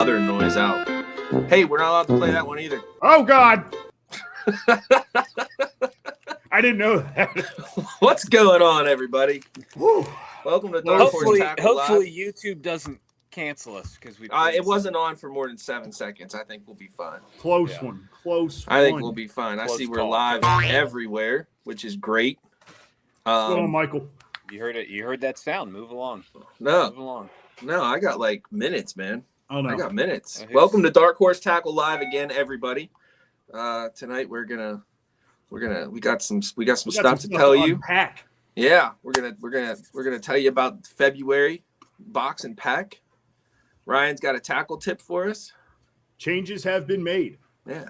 other noise out. Hey, we're not allowed to play that one either. Oh, God. I didn't know that. What's going on, everybody? Whew. Welcome to Dark Horse Tackle Hopefully Live. YouTube doesn't cancel us because we. It wasn't on for more than 7 seconds. I think we'll be fine. Close Yeah. one. Close I think one. we'll be fine. I Close see we're call. live everywhere, which is great. What's going on, Michael? You heard it. You heard that sound. Move along. No, Move along. I got like minutes, man. Oh, no. I got minutes. Who's- Welcome to Dark Horse Tackle Live again, everybody. Tonight we got some We got stuff to some tell you. unpack. Yeah, we're gonna tell you about February box and pack. Ryan's got a tackle tip for us. Changes have been made. Yeah,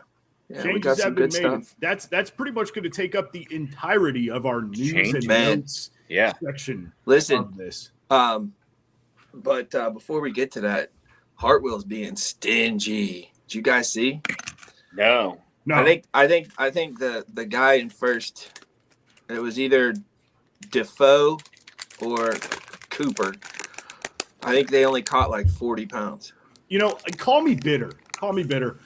we Changes got some have been good made. stuff. That's pretty much going to take up the entirety of our news Change, and man. notes Yeah. section Listen, of this. but before we get to that, Hartwell's being stingy. Did you guys see? No. No, I think the guy in first, it was either Defoe or Cooper. I think they only caught like 40 pounds. call me bitter. Call me bitter.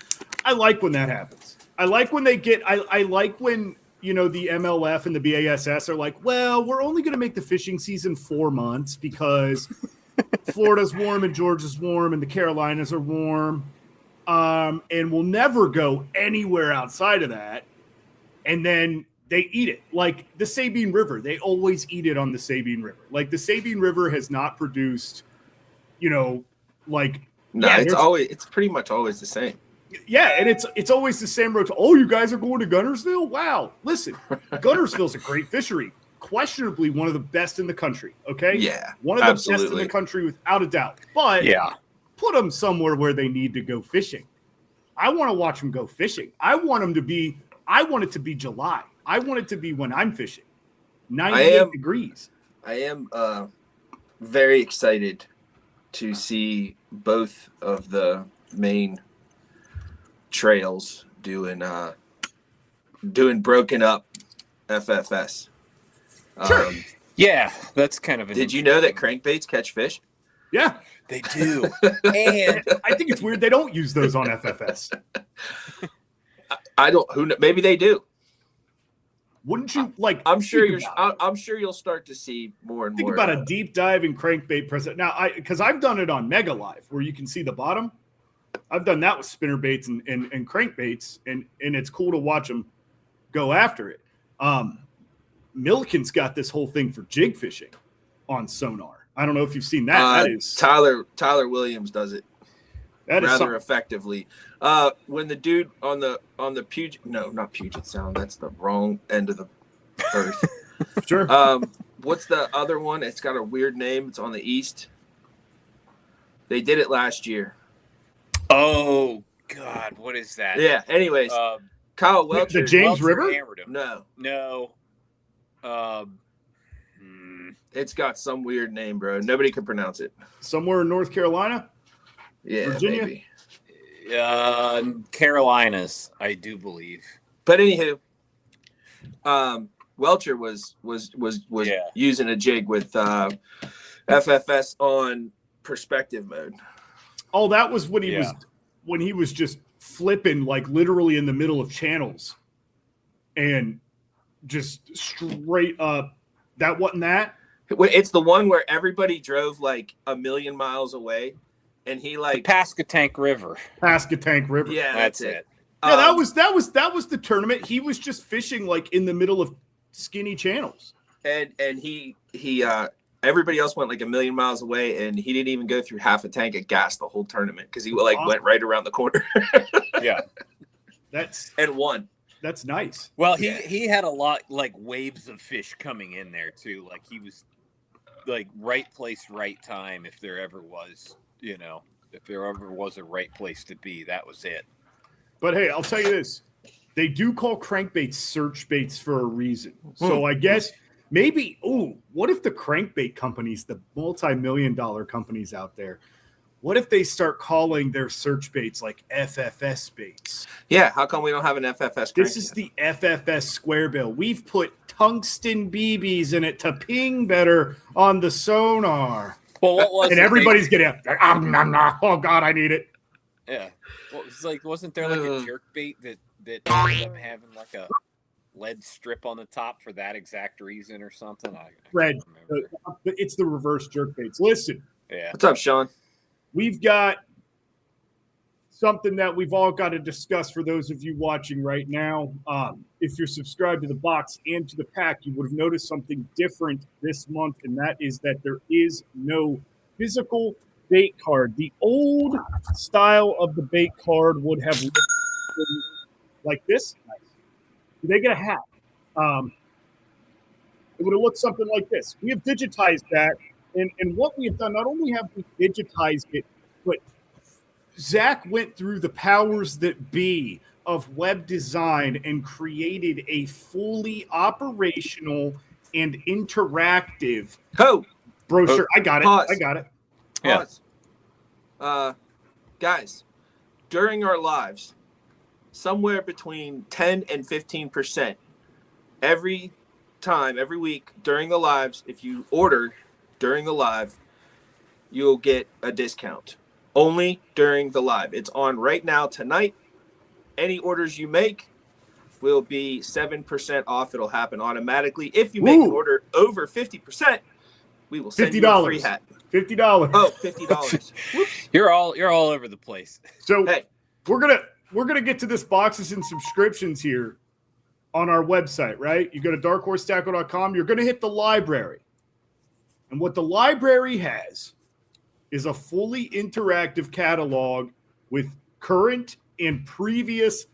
I like when that happens. I like when they get. I like when the MLF and the BASS are like, well, we're only going to make the fishing season 4 months because Florida's warm and Georgia's warm and the Carolinas are warm. And we'll never go anywhere outside of that. And then they eat it. Like the Sabine River, they always eat it on the Sabine River. Like the Sabine River has not produced, It's pretty much always the same. yeah, and it's always the same road. Oh, you guys are going to Guntersville? Wow. Listen, Guntersville's a great fishery. Questionably one of the best in the country. Okay? Yeah, One of the best in absolutely. the country without a doubt. But Yeah. put them somewhere where they need to go fishing. I want to watch them go fishing. I want it to be July. I want it to be when I'm fishing. 98 degrees. I am very excited to see both of the main trails doing broken up FFS. Sure. Yeah. That's kind of. Did you know that crankbaits catch fish? Yeah. They do? And I think it's weird they don't use those on FFS. I don't. Who? Maybe they do. Wouldn't you like? I'm sure think about it. I'm sure you'll start to see more and Think more. about a deep dive in crankbait present. Now, because I've done it on Mega Live where you can see the bottom. I've done that with spinner baits and crankbaits, and it's cool to watch them go after it. Milliken's got this whole thing for jig fishing on sonar. I don't know if you've seen that. That is Tyler Williams does it that is rather something. effectively. When the dude on the Puget, no, not Puget Sound, that's the wrong end of the earth. Sure. What's the other one? It's got a weird name. It's on the east. They did it last year. oh God, what is that? Yeah. Anyways, Kyle Welcher. the James Welcher River? hammered him. No, No. it's got some weird name, bro. Nobody can pronounce it. Somewhere in North Carolina. Yeah, Virginia? maybe. Carolinas, I do believe. But anywho, Welcher was Yeah. using a jig with FFS on perspective mode. Oh, that was when he Yeah. was when he was just flipping like literally in the middle of channels and just straight up. That wasn't that. It's the one where everybody drove like a million miles away, and he The like Pascatank River. Pascatank River. yeah, That's it. Yeah, that was the tournament. He was just fishing like in the middle of skinny channels. and he everybody else went like a million miles away, and he didn't even go through half a tank of gas the whole tournament because he like went right around the corner Yeah. That's and won. nice. Well, Yeah. he had a lot like waves of fish coming in there too. Like he was like right place, right time. If there ever was, if there ever was a right place to be, that was it. But hey, I'll tell you this. They do call crankbaits search baits for a reason. So I guess maybe, what if the crankbait companies, the multi-million-dollar companies out there, what if they start calling their search baits like FFS baits? Yeah, how come we don't have an FFS? This is the FFS square bill. We've put tungsten BBs in it to ping better on the sonar. Well, what was And it? everybody's getting, oh God, I need it. Yeah. Well, it's like, wasn't there like a Ugh. jerk bait that ended up having like a lead strip on the top for that exact reason or something? I Fred, can't remember. it's the reverse jerk baits. Listen, Yeah. What's up, Sean? we've got something that we've all got to discuss for those of you watching right now. If you're subscribed to the box and to the pack, you would have noticed something different this month, and that is that there is no physical bait card. The old style of the bait card would have looked like this. They get a hat. It would have looked something like this. We have digitized that, and what we have done, not only have we digitized it, but Zach went through the powers that be of web design and created a fully operational and interactive Oh, brochure. I got it. Pause. I got it. Yeah. pause. Guys, during our lives, somewhere between 10 and 15% every time, every week during the lives, if you order during the live, you'll get a discount. Only during the live. It's on right now tonight. Any orders you make will be 7% off. It'll happen automatically. If you make an Ooh. order over 50%, we will send you a free $50. hat. $50. Oh, $50. Whoops. You're all over the place. So Hey, we're gonna get to this boxes and subscriptions here on our website, right? You go to darkhorsetackle.com, you're gonna hit the library. And what the library has is a fully interactive catalog with current and previous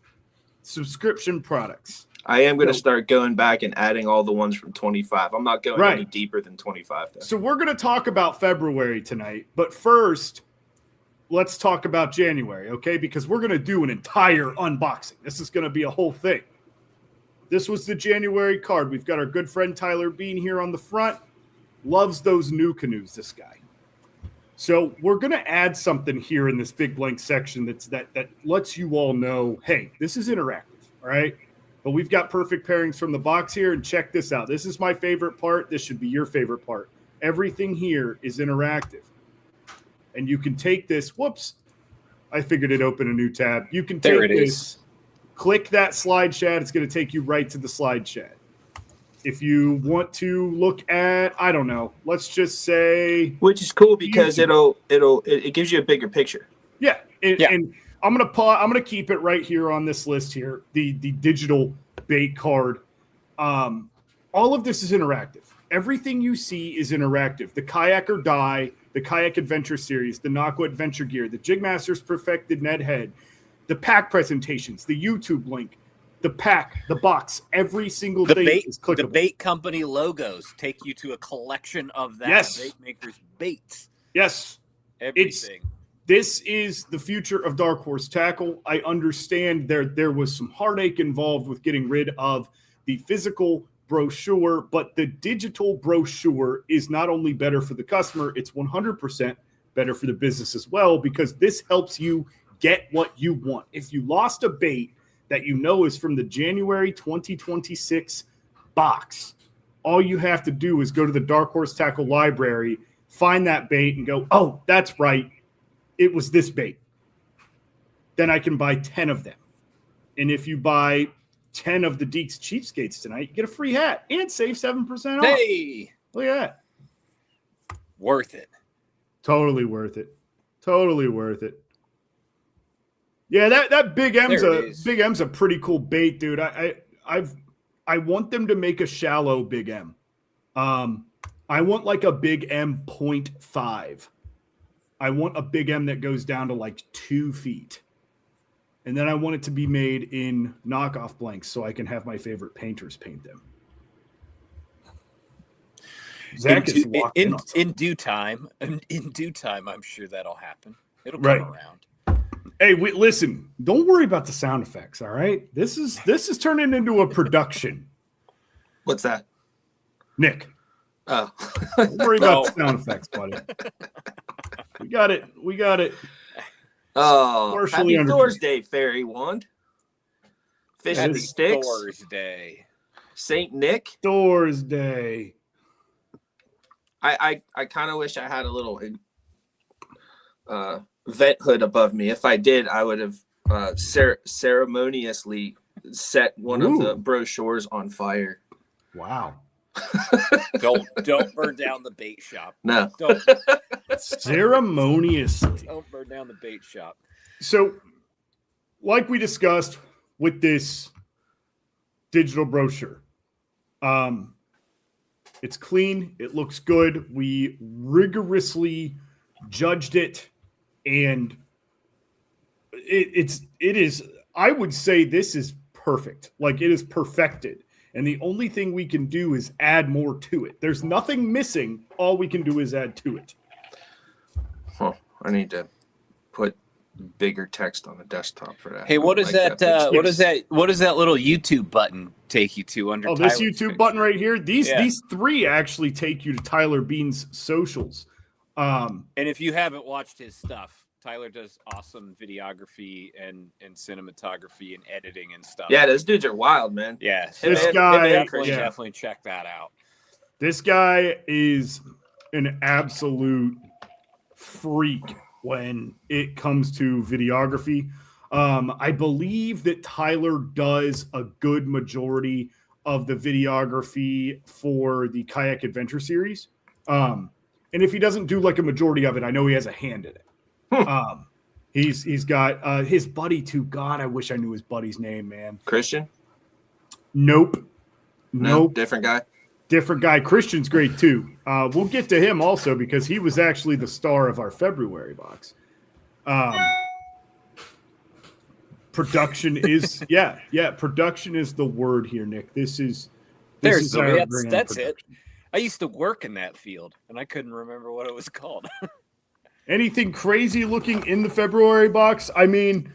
subscription products. I am going to So- start going back and adding all the ones from 25. I'm not going Right. any deeper than 25. Though. So we're going to talk about February tonight, but first, let's talk about January, okay? Because we're going to do an entire unboxing. This is going to be a whole thing. This was the January card. We've got our good friend Tyler Bean here on the front. Loves those new canoes, this guy. So we're going to add something here in this big blank section that lets you all know, hey, this is interactive, all right? But we've got perfect pairings from the box here, and check this out. This is my favorite part. This should be your favorite part. Everything here is interactive. And you can take this. Whoops. I figured it'd open a new tab. You can take There it this, is. click that slide chat. It's going to take you right to the slide chat. If you want to look at, I don't know, let's just say, Which is cool because YouTube. it gives you a bigger picture. yeah, and, Yeah. and I'm gonna keep it right here on this list here. The digital bait card. All of this is interactive. Everything you see is interactive. The Kayak or Die, the Kayak Adventure Series, the Naco Adventure Gear, the Jigmasters Perfected Ned Head, the pack presentations, the YouTube link, the pack, the box, every single The thing bait, is the clickable. bait company logos take you to a collection of that Yes. bait maker's baits. Yes. Everything. This is the future of Dark Horse Tackle. I understand there was some heartache involved with getting rid of the physical brochure, but the digital brochure is not only better for the customer, it's 100% better for the business as well, because this helps you get what you want. If you lost a bait that you know is from the January 2026 box, all you have to do is go to the Dark Horse Tackle library, find that bait, and go, oh, that's right. It was this bait. Then I can buy 10 of them. And if you buy 10 of the Deeks Cheapskates tonight, you get a free hat and save 7% off. Hey, Look at that. worth it. Totally worth it. Totally worth it. Yeah, that Big M's There it is. Big M's a pretty cool bait, dude. I want them to make a shallow Big M. I want like a Big M 0.5. I want a Big M that goes down to like 2 feet. And then I want it to be made in knockoff blanks so I can have my favorite painters paint them. Zach is locked in on something. in due time, I'm sure that'll happen. It'll come Right. around. Hey, listen, don't worry about the sound effects, all right? This is turning into a production. What's that? Nick, Oh, don't worry about No. the sound effects, buddy. We got it. oh, Partially happy under- Thor's Day, Fairy Wand. Fish and Happy Sticks. Thursday. Saint Nick. Thor's Day. I kind of wish I had a little vent hood above me. If I did, I would have ceremoniously set one of the Ooh. brochures on fire. Wow. Don't burn down the bait shop. No. Ceremoniously. Don't burn down the bait shop. So, like we discussed with this digital brochure, it's clean. It looks good. We rigorously judged it, and it is. I would say this is perfect. Like, it is perfected. And the only thing we can do is add more to it. There's nothing missing. All we can do is add to it. Huh. I need to put bigger text on the desktop for that. Hey, what I is like that? What Yes. is that? What does that little YouTube button take you to under? Oh, this Tyler's YouTube picture? button right here. These Yeah. these three actually take you to Tyler Bean's socials. And if you haven't watched his stuff, Tyler does awesome videography and cinematography and editing and stuff. Yeah, those dudes are wild, man. Yeah. This so guy- definitely, yeah. definitely check that out. This guy is an absolute freak when it comes to videography. I believe that Tyler does a good majority of the videography for the Kayak Adventure series. And if he doesn't do like a majority of it, I know he has a hand in it. He's got his buddy too. God, I wish I knew his buddy's name, man. Christian? Nope. No, Nope. different guy. Different guy. Christian's great too. We'll get to him also because he was actually the star of our February box. Production is production is the word here, Nick. This is our brand that's it. production. I used to work in that field, and I couldn't remember what it was called. Anything crazy looking in the February box? I mean,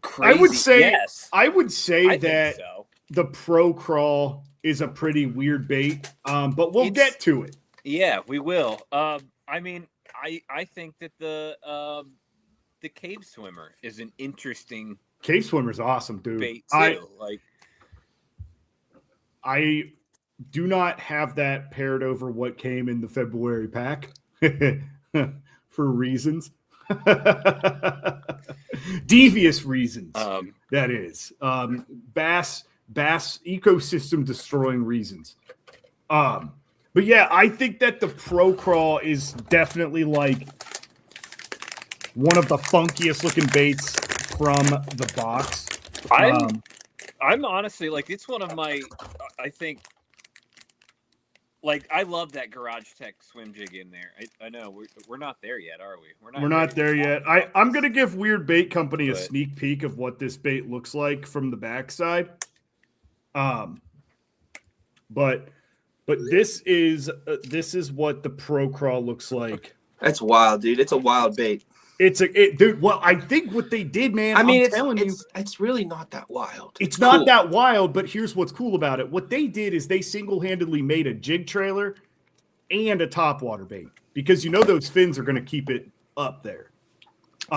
Crazy. I would say yes. I would say I that think so. the Pro Crawl is a pretty weird bait, but we'll get to it. Yeah, we will. I mean, I think that the cave swimmer is an interesting Cave Swimmer's awesome, dude. bait too. I do not have that paired over what came in the February pack for reasons. Devious reasons, that is. Bass ecosystem destroying reasons. But yeah, I think that the Pro Crawl is definitely like one of the funkiest looking baits from the box. I'm honestly like, it's one of my, I think, like, I love that Garage Tech swim jig in there. I know we're not there yet, are we? We're not there yet. I'm going to give Weird Bait Company a But- sneak peek of what this bait looks like from the backside. But this is what the Pro Crawl looks like. That's wild, dude. It's a wild bait. Dude. Well, I think what they did, man. I mean, I'm telling you, it's really not that wild. it's not cool. that wild. But here's what's cool about it: what they did is they single-handedly made a jig trailer and a topwater bait because those fins are going to keep it up there.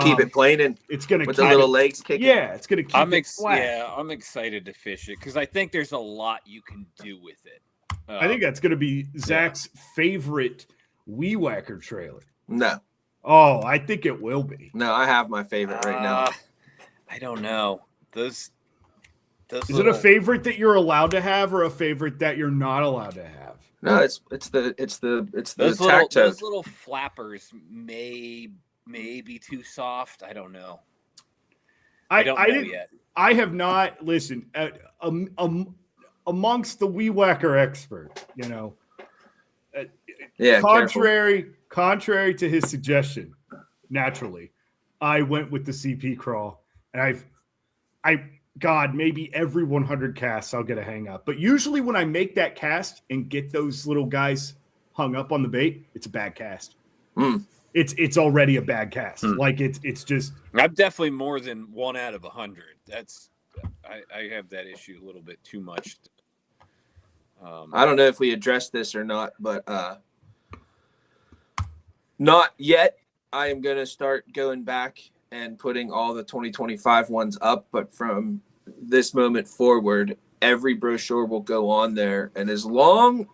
Keep it planing It's going to with keep the little it, legs kicking. yeah, it's going to keep I'm it flat. I'm excited to fish it because I think there's a lot you can do with it. I think that's going to be Zach's favorite Weed Whacker trailer. No, Oh, I think it will be. no, I have my favorite right now. I don't know. Those Is it a favorite that you're allowed to have or a favorite that you're not allowed to have? No, it's the those Tactoad. little flappers may be too soft. I don't know. I don't know yet. I have not listened. Amongst the Weed Whacker expert, Yeah, careful. contrary to his suggestion, naturally, I went with the CP crawl, and God, maybe every 100 casts I'll get a hang up. But usually when I make that cast and get those little guys hung up on the bait, it's a bad cast. Mm. It's already a bad cast. Like it's just I'm definitely more than 1 out of 100. I have that issue a little bit too much. I don't know if we addressed this or not, but not yet. I am going to start going back and putting all the 2025 ones up, but from this moment forward, every brochure will go on there, and as long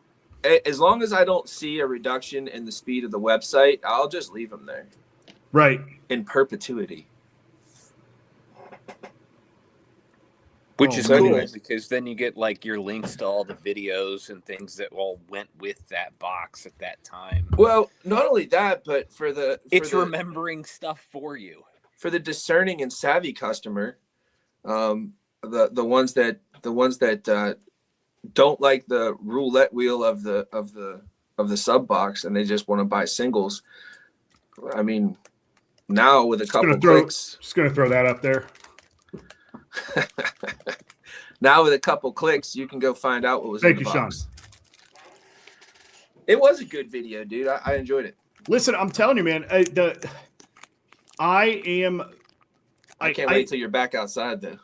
as I don't see a reduction in the speed of the website, I'll just leave them there. Right. in perpetuity. Which Oh, is man. cool because then you get like your links to all the videos and things that all went with that box at that time. Well, not only that, but It's remembering stuff for you. for the discerning and savvy customer, the ones that don't like the roulette wheel of the sub box and they just want to buy singles. I mean, now with a couple clicks, just gonna throw that up there. now with a couple clicks, you can go find out what was Thank in the you, box. It was a good video, dude. I enjoyed it. Listen, I'm telling you, man. I can't wait till you're back outside, though.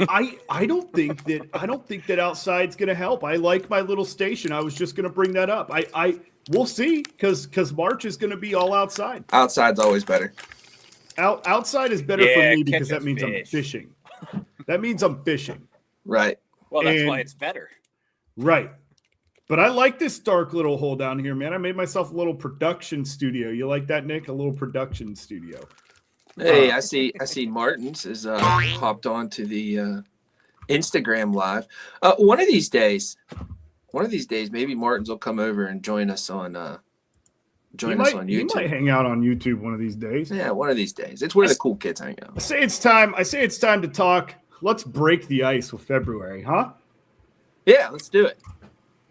I don't think that outside's gonna help. I like my little station. I was just gonna bring that up. We'll see because March is gonna be all outside. Outside's always better. Outside is better for me because catch a that means I'm fish. fishing. That means I'm fishing. Right. Well, that's And- why it's better. Right. But I like this dark little hole down here, man. I made myself a little production studio. You like that, Nick? A little production studio. Hey, I see Martins is hopped on to the Instagram live. One of these days, maybe Martins will come over and join us on YouTube. He might hang out on YouTube one of these days. Yeah, one of these days. It's where the cool kids hang out. I say it's time to talk. Let's break the ice with February, huh? Yeah, let's do it.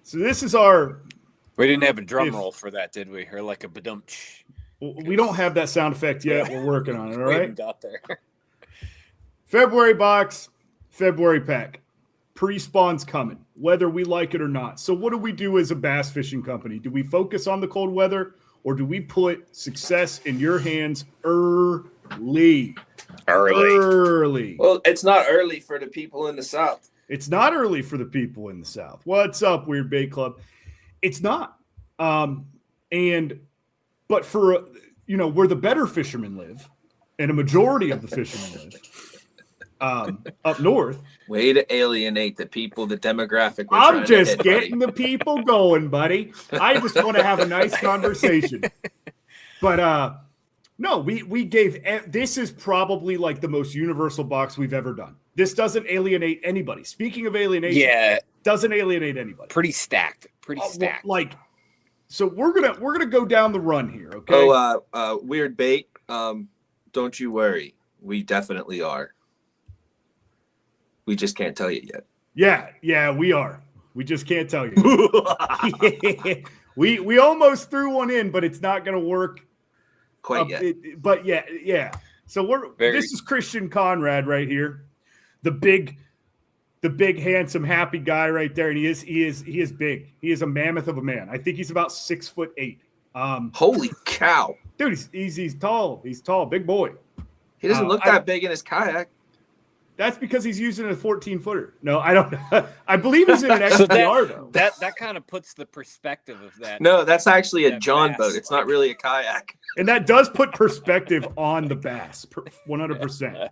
So this is our. We didn't have a drum If- roll for that, did we? Or like a badumch. We don't have that sound effect yet. We're working on it. All We right. haven't got there. February box, February pack. Pre-spawn's coming, whether we like it or not. So what do we do as a bass fishing company? Do we focus on the cold weather or do we put success in your hands early? Early. Well, it's not early for the people in the South. It's not early for the people in the South. What's up, Weird Bait Club? It's not. But for, where the better fishermen live, and a majority of the fishermen live, up north. Way to alienate the people, the demographic. We're I'm trying to just hit, buddy. getting the people going, buddy. I just want to have a nice conversation. But no, we gave. This is probably like the most universal box we've ever done. This doesn't alienate anybody. Speaking of alienation, Yeah, doesn't alienate anybody. pretty stacked. Pretty stacked. So we're gonna go down the run here, okay? Weird Bait. Don't you worry. We definitely are. We just can't tell you yet. Yeah, we are. We just can't tell you. we almost threw one in, but it's not gonna work. Quite yet. But yeah. So this is Christian Conrad right here, the big handsome happy guy right there, and he is big. He is a mammoth of a man. I think he's about 6'8". Holy cow! Dude, he's tall. He's tall, big boy. He doesn't look that big in his kayak. That's because he's using a 14-footer. No, I don't. I believe he's in an So XPR though. that kind of puts the perspective of that. No, that's actually a That John bass, boat. It's not really a kayak. And that does put perspective on the bass, 100%.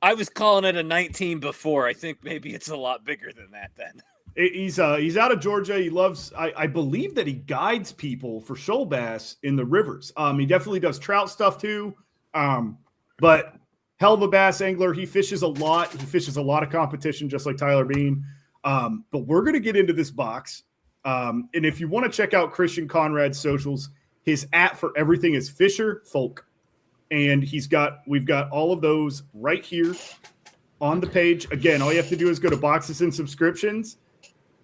I was calling it a 19 before. I think maybe it's a lot bigger than that then. He's out of Georgia. He loves. I believe that he guides people for shoal bass in the rivers. He definitely does trout stuff too. But hell of a bass angler. He fishes a lot. He fishes a lot of competition, just like Tyler Bean. But we're gonna get into this box. And if you want to check out Christian Conrad's socials, his @ for everything is Fisher Folk. And we've got all of those right here on the page. Again, all you have to do is go to boxes and subscriptions,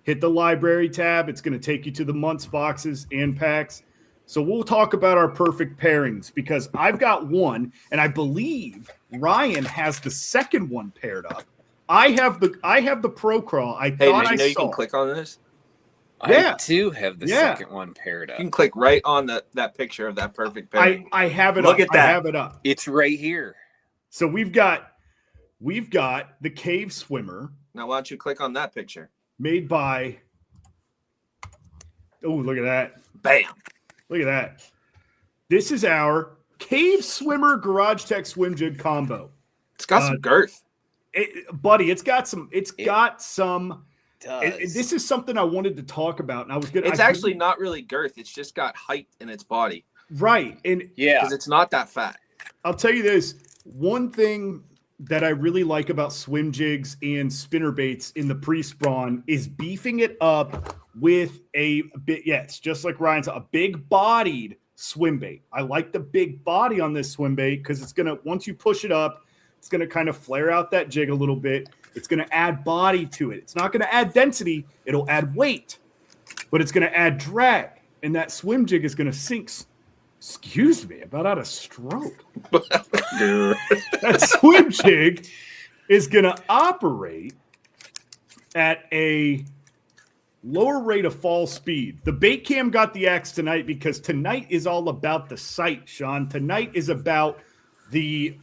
hit the library tab. It's going to take you to the month's boxes and packs. So we'll talk about our perfect pairings because I've got one, and I believe Ryan has the second one paired up. I have the Pro Crawl. I Hey, thought did I you know you saw. can click on this? Yeah. I too have the Yeah. second one paired up. You can click right on that picture of that perfect pairing. I have it Look up. at that. I have it up. It's right here. So we've got the Cave Swimmer Now, why don't you click on that picture? made by. Oh, look at that. Bam. Look at that. This is our Cave Swimmer Garage Tech Swim Jig combo. It's got some girth. Buddy, it's got some. Does. This is something I wanted to talk about, and I was gonna. It's actually not really girth. It's just got height in its body. Right. And Yeah. because it's not that fat. I'll tell you this, one thing that I really like about swim jigs and spinner baits in the pre-spawn is beefing it up with a bit. Yeah, it's just like Ryan said, a big bodied swim bait. I like the big body on this swim bait because it's going to, once you push it up, it's going to kind of flare out that jig a little bit. It's going to add body to it. It's not going to add density. It'll add weight, but it's going to add drag. And that swim jig is going to sink. Excuse me, about out of stroke. That swim jig is going to operate at a lower rate of fall speed. The bait cam got the axe tonight because tonight is all about the sight, Sean. Tonight is about the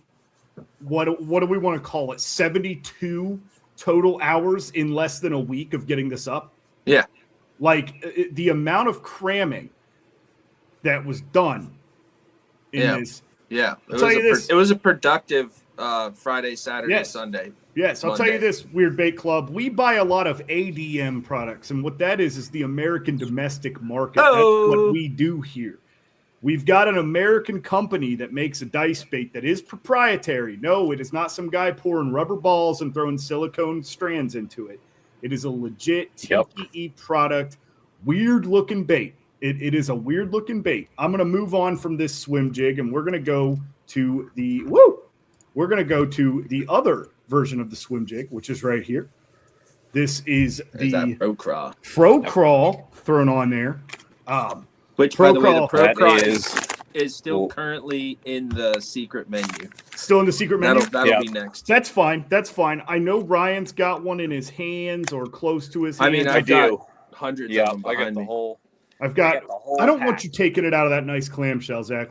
what do we want to call it? 72 total hours in less than a week of getting this up. Yeah. Like the amount of cramming that was done in this. Yeah. It was a productive Friday, Saturday, Yes. Sunday. Yes, I'll Monday. tell you this, Weird Bait Club. We buy a lot of ADM products, and what that is the American domestic market. Oh. That's what we do here. We've got an American company that makes a dice bait that is proprietary. No, it is not some guy pouring rubber balls and throwing silicone strands into it. It is a legit TPE product, weird-looking bait. It is a weird-looking bait. I'm going to move on from this swim jig, and we're going to go to the other version of the swim jig, which is right here. This is There's that the Pro Craw. Pro Crawl thrown on there. Which, Pro by the way, the Crawl. Pro Crawl That is still Cool. currently in the secret menu. Still in the secret menu. That'll be next. That's fine. That's fine. I know Ryan's got one in his hands or close to his I hands. mean, I I've got do. hundreds Yeah, of them I got behind the me. whole. I've got. the whole I don't pack. want you taking it out of that nice clamshell, Zach.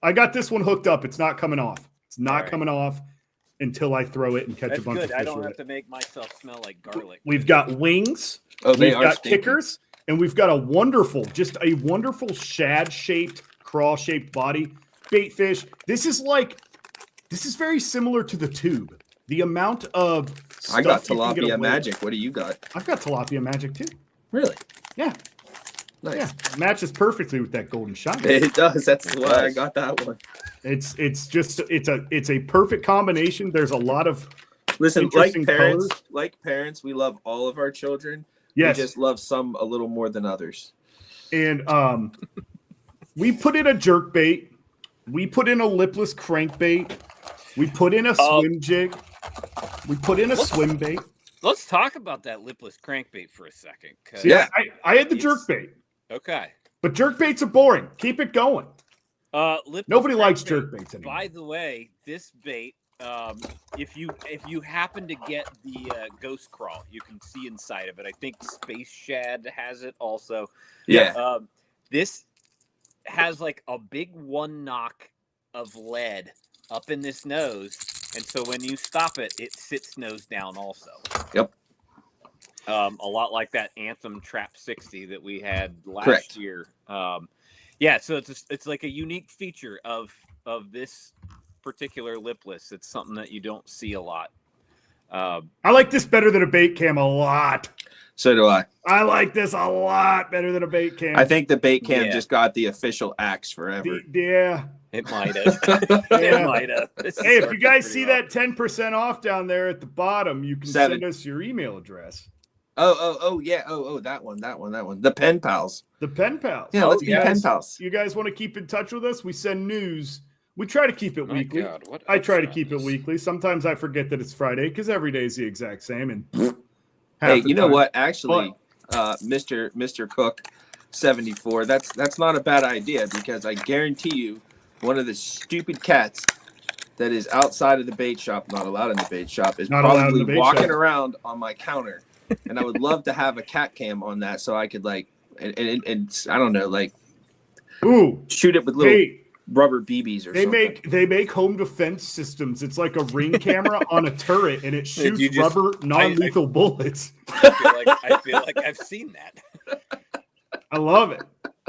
I got this one hooked up. It's not coming off. It's not All right. coming off until I throw it and catch That's a bunch good. of I fish don't with have it. to make myself smell like garlic. We've got wings. Oh, they We've are got stinky. kickers, and we've got a wonderful shad-shaped, crawl-shaped body bait fish. This is very similar to the tube. The amount of I got stuff you can get tilapia away- magic. What do you got? I've got tilapia magic too. Really? Yeah, Nice. yeah, matches perfectly with that golden shot. It does. That's why I does. got that one. It's a perfect combination. There's a lot of Listen, Interesting colors. like parents, we love all of our children. yes, We just love some a little more than others. and we put in a jerk bait, we put in a lipless crankbait, we put in a swim jig, we put in a swim bait. Let's talk about that lipless crankbait for a second. 'Cause- See, Yeah. I had the It's- jerk bait, Okay. but jerk baits are boring. Keep it going. Lipless Nobody likes crankbait. jerk baits anymore. By the way, this bait, if you happen to get the ghost crawl, you can see inside of it. I think Space Shad has it also. Yeah. This has like a big one knock of lead up in this nose, and so when you stop it, it sits nose down also. Yep. A lot like that Anthem Trap 60 that we had last Correct. year. Yeah, so it's like a unique feature of this particular lipless. It's something that you don't see a lot. I like this better than a bait cam a lot. So do I. I like this a lot better than a bait cam. I think the bait cam Yeah. just got the official axe forever. Yeah. It might have. Yeah. It might have. Hey, if you guys see that 10% off down there at the bottom, you can 7. send us your email address. Oh, yeah. Oh, that one. The pen pals. The Pen Pals. Yeah, let's be you pen guys, pals. you guys want to keep in touch with us? We send news. We try to keep it My weekly. God, what I else try to is keep it this? weekly. Sometimes I forget that it's Friday because every day is the exact same. And half Hey, the you know time- what? Actually, Mr. Cook 74, that's not a bad idea because I guarantee you one of the stupid cats that is outside of the bait shop, not allowed in the bait shop, is Not allowed in probably the bait walking shop. around on my counter. And I would love to have a cat cam on that so I could like and I don't know, like Ooh, shoot it with little hey, rubber BBs or they something. they make home defense systems. It's like a ring camera on a turret, and it shoots you just- rubber non-lethal bullets. I feel like I've seen that. I love it.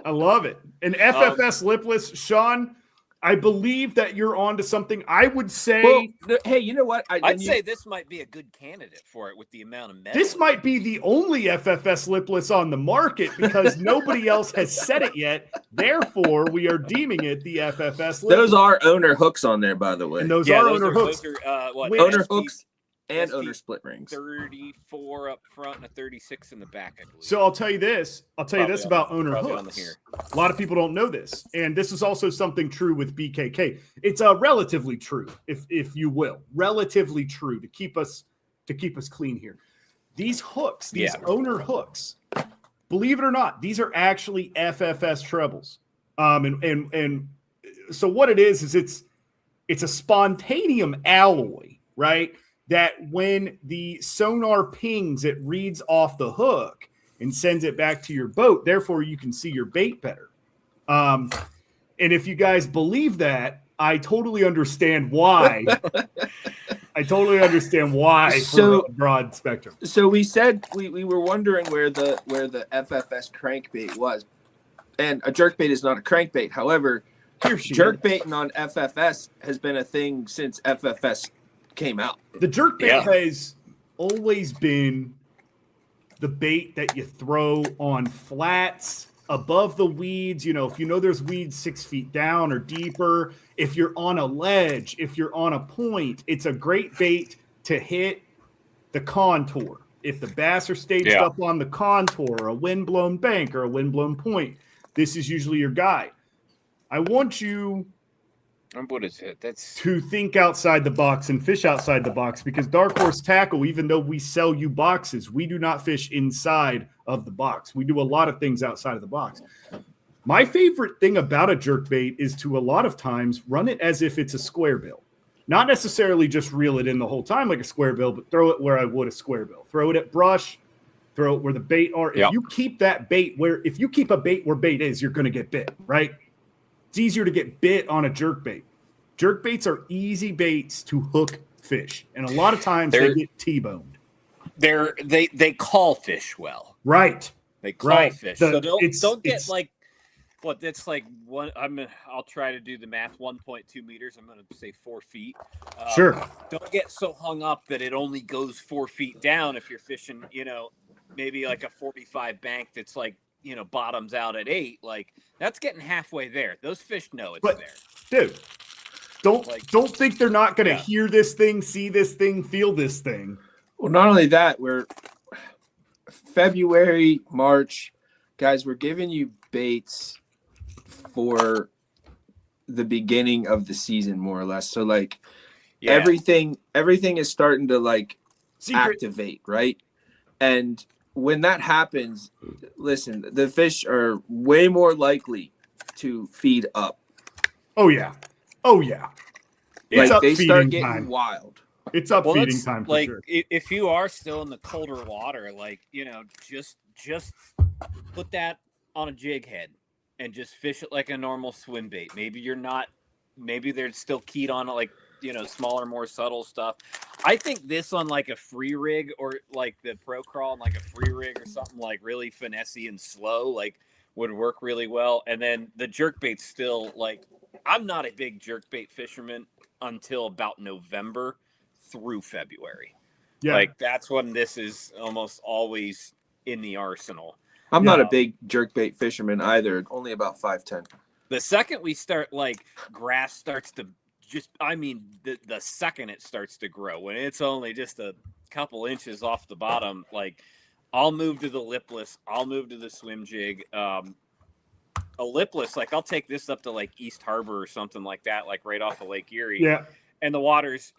I love it. And FFS lipless, Sean, I believe that you're onto something. I would say Well, hey, you know what? I'd say this might be a good candidate for it with the amount of metal. this might be the only FFS lipless on the market because nobody else has said it yet. Therefore, we are deeming it the FFS lipless. Those are owner hooks on there, by the way. And those are owner hooks. Those are, what, Owner ST hooks and ST owner split rings. 34 up front and a 36 in the back, I believe. So I'll tell you this. About owner probably on hooks. here. A lot of people don't know this, and this is also something true with BKK. It's relatively true, if you will, relatively true to keep us clean here. These hooks, these owner hooks, believe it or not, these are actually FFS trebles. And so what it is it's a spontaneum alloy, right? That when the sonar pings, it reads off the hook and sends it back to your boat. Therefore, you can see your bait better. And if you guys believe that, I totally understand why. So- for a broad spectrum. So we said we were wondering where the FFS crankbait was, and a jerkbait is not a crankbait. However, Here she is. jerkbaiting on FFS has been a thing since FFS came out. The jerkbait has always been the bait that you throw on flats above the weeds. If you know there's weeds 6 feet down or deeper, if you're on a ledge, if you're on a point, it's a great bait to hit the contour. If the bass are staged up on the contour, or a wind-blown bank or a wind-blown point, this is usually your guy. I want you What is it? That's to think outside the box and fish outside the box, because Dark Horse Tackle, even though we sell you boxes, we do not fish inside of the box. We do a lot of things outside of the box. My favorite thing about a jerkbait is to a lot of times run it as if it's a square bill. Not necessarily just reel it in the whole time like a square bill, but throw it where I would a square bill. Throw it at brush, throw it where the bait are. If you keep that bait if you keep a bait where bait is, you're going to get bit, right? It's easier to get bit on a jerkbait. Jerkbaits are easy baits to hook fish, and a lot of times they get T-boned. They call fish well. Right. They call fish. So don't get it's like what that's like one. I'll try to do the math. 1.2 meters. I'm going to say 4 feet. Sure. Don't get so hung up that it only goes 4 feet down if you're fishing. Maybe like a 45 bank that's like bottoms out at 8. Like that's getting halfway there. Those fish know it's there. Dude, don't think they're not going to hear this thing, see this thing, feel this thing. Well, not only that, we're February, March, guys. We're giving you baits for the beginning of the season, more or less. So like everything is starting to like activate, right? And when that happens, listen, the fish are way more likely to feed up. Oh yeah. It's like up they start feeding getting time. wild. It's up feeding time for like sure. if you are still in the colder water, like just put that on a jig head and just fish it like a normal swim bait. Maybe you're not. Maybe they're still keyed on like smaller, more subtle stuff. I think this on like a free rig or like the Pro Crawl on like a free rig or something like really finessey and slow like would work really well. And then the jerkbait still like I'm not a big jerkbait fisherman until about November through February. Yeah. Like that's when this is almost always in the arsenal. I'm not a big jerkbait fisherman either. Only about 5'10". The second we start, like grass starts to the second it starts to grow, when it's only just a couple inches off the bottom, like I'll move to the lipless. I'll move to the swim jig. A lipless, like I'll take this up to like East Harbor or something like that, like right off of Lake Erie. Yeah. And the water's,